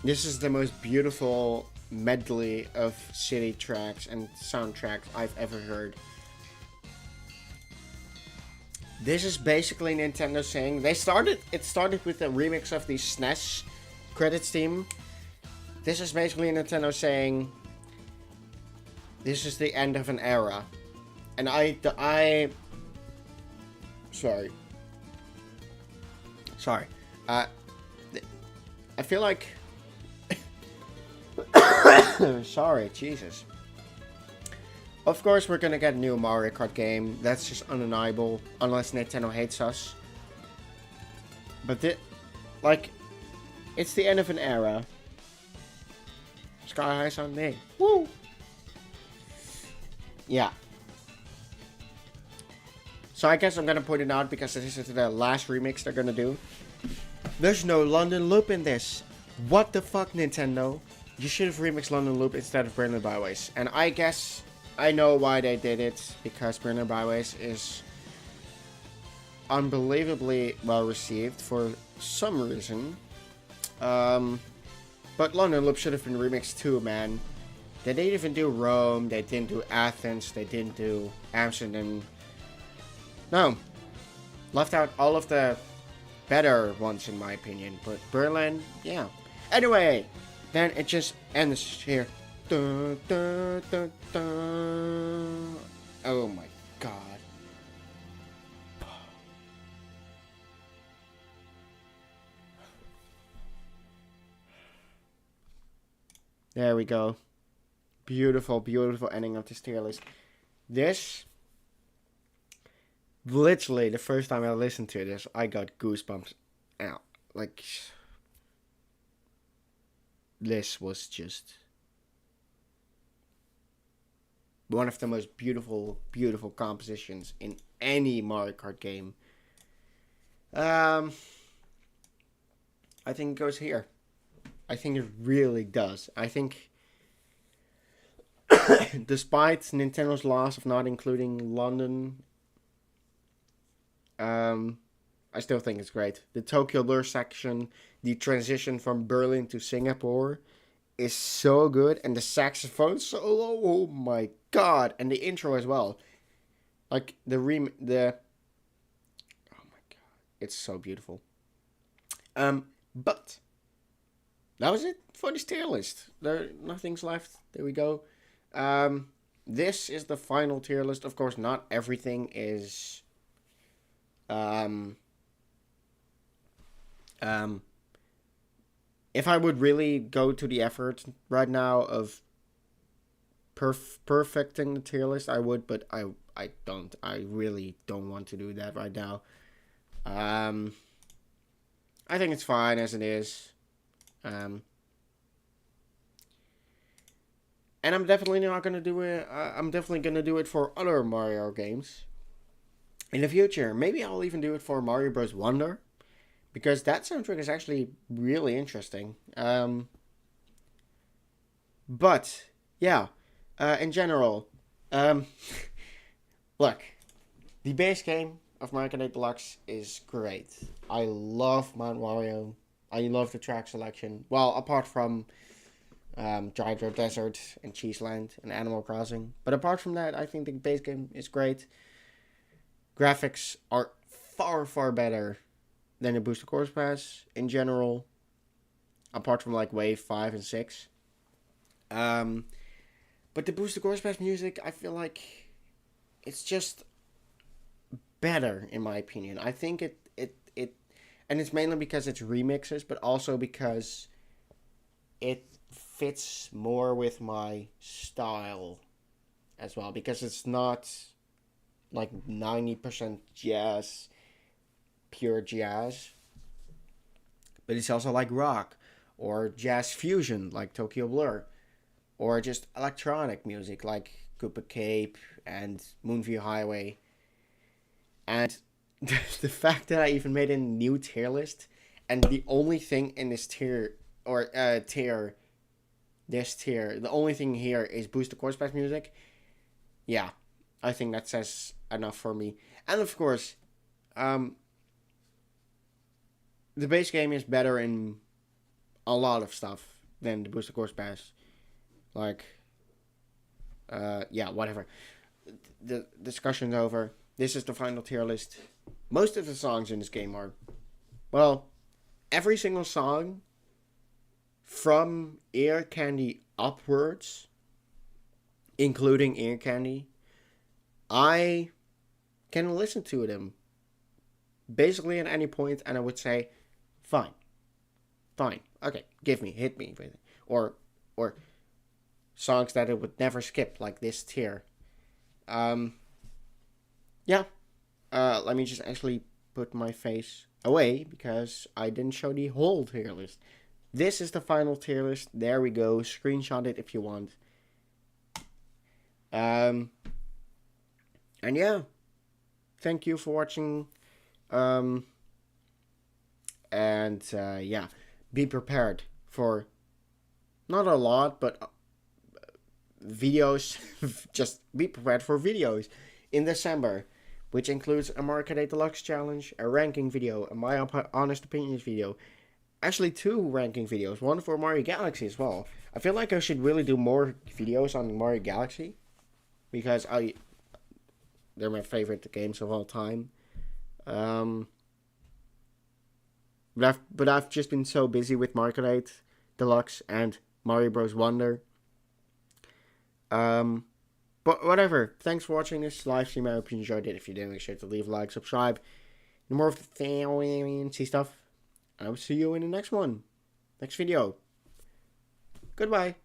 This is the most beautiful medley of city tracks and soundtracks I've ever heard. This is basically Nintendo saying it started with a remix of the SNES credits theme. This is basically Nintendo saying this is the end of an era. And sorry. I feel like sorry, Jesus. Of course, we're gonna get a new Mario Kart game. That's just undeniable, unless Nintendo hates us. But it's the end of an era. Sky High on me. Woo! Yeah. So I guess I'm gonna put it out because this is the last remix they're gonna do. There's no London Loop in this. What the fuck, Nintendo? You should have remixed London Loop instead of Berlin Byways. And I guess I know why they did it, because Berlin Byways is unbelievably well received for some reason. But London Loop should have been remixed too, man. They didn't even do Rome, they didn't do Athens, they didn't do Amsterdam. No. Left out all of the better ones in my opinion, but Berlin, yeah. Anyway, then it just ends here. Dun, dun, dun, dun. Oh my god. There we go. Beautiful, beautiful ending of this tier list. This, literally, the first time I listened to this, I got goosebumps out. Like, this was just one of the most beautiful, beautiful compositions in any Mario Kart game. I think it goes here. I think it really does. I think, despite Nintendo's loss of not including London, I still think it's great. The Tokyo Blur section, the transition from Berlin to Singapore is so good. And the saxophone solo, oh my god. And the intro as well. Like, oh my god. It's so beautiful. But that was it for this tier list. Nothing's left. There we go. This is the final tier list. Of course, not everything is if I would really go to the effort right now of perfecting the tier list, I would, but I don't. I really don't want to do that right now. I think it's fine as it is. And I'm definitely not gonna do it. I'm definitely gonna do it for other Mario games in the future. Maybe I'll even do it for Mario Bros. Wonder, because that soundtrack is actually really interesting. But yeah, in general, look, the base game of Mario Kart Deluxe is great. I love Mount Wario. I love the track selection. Well, apart from Gyro Desert and Cheeseland and Animal Crossing. But apart from that, I think the base game is great. Graphics are far, far better than the Booster Course Pass in general. Apart from like Wave 5 and 6. But the Booster Course Pass music, I feel like it's just better in my opinion. I think it and it's mainly because it's remixes, but also because it fits more with my style as well, because it's not like 90% jazz, pure jazz, but it's also like rock or jazz fusion like Tokyo Blur. or just electronic music like Cooper Cape and Moonview Highway. And the fact that I even made a new tier list, and the only thing in this tier, or tier, this tier, the only thing here is Boost the Course Pass music. Yeah, I think that says enough for me. And of course, um, the base game is better in a lot of stuff than the Boost the Course Pass. Like, yeah, whatever. The discussion's over. This is the final tier list. Most of the songs in this game are, well, every single song from Ear Candy upwards, including Ear Candy, I can listen to them basically at any point, and I would say, fine, okay, hit me with it, or songs that I would never skip, like this tier. Yeah. Let me just actually put my face away because I didn't show the whole tier list. This is the final tier list. There we go. Screenshot it if you want. And yeah, thank you for watching. And yeah, be prepared for not a lot, but videos. Just be prepared for videos in December, which includes a Market Deluxe challenge, a ranking video, a my honest opinions video. Actually, 2 ranking videos, one for Mario Galaxy as well. I feel like I should really do more videos on Mario Galaxy, because they're my favorite games of all time. But I've just been so busy with Market Deluxe and Mario Bros. Wonder. But whatever. Thanks for watching this live stream. I hope you enjoyed it. If you did, make sure to leave a like, subscribe, and more of the fancy stuff. And I will see you in the next one. Next video. Goodbye.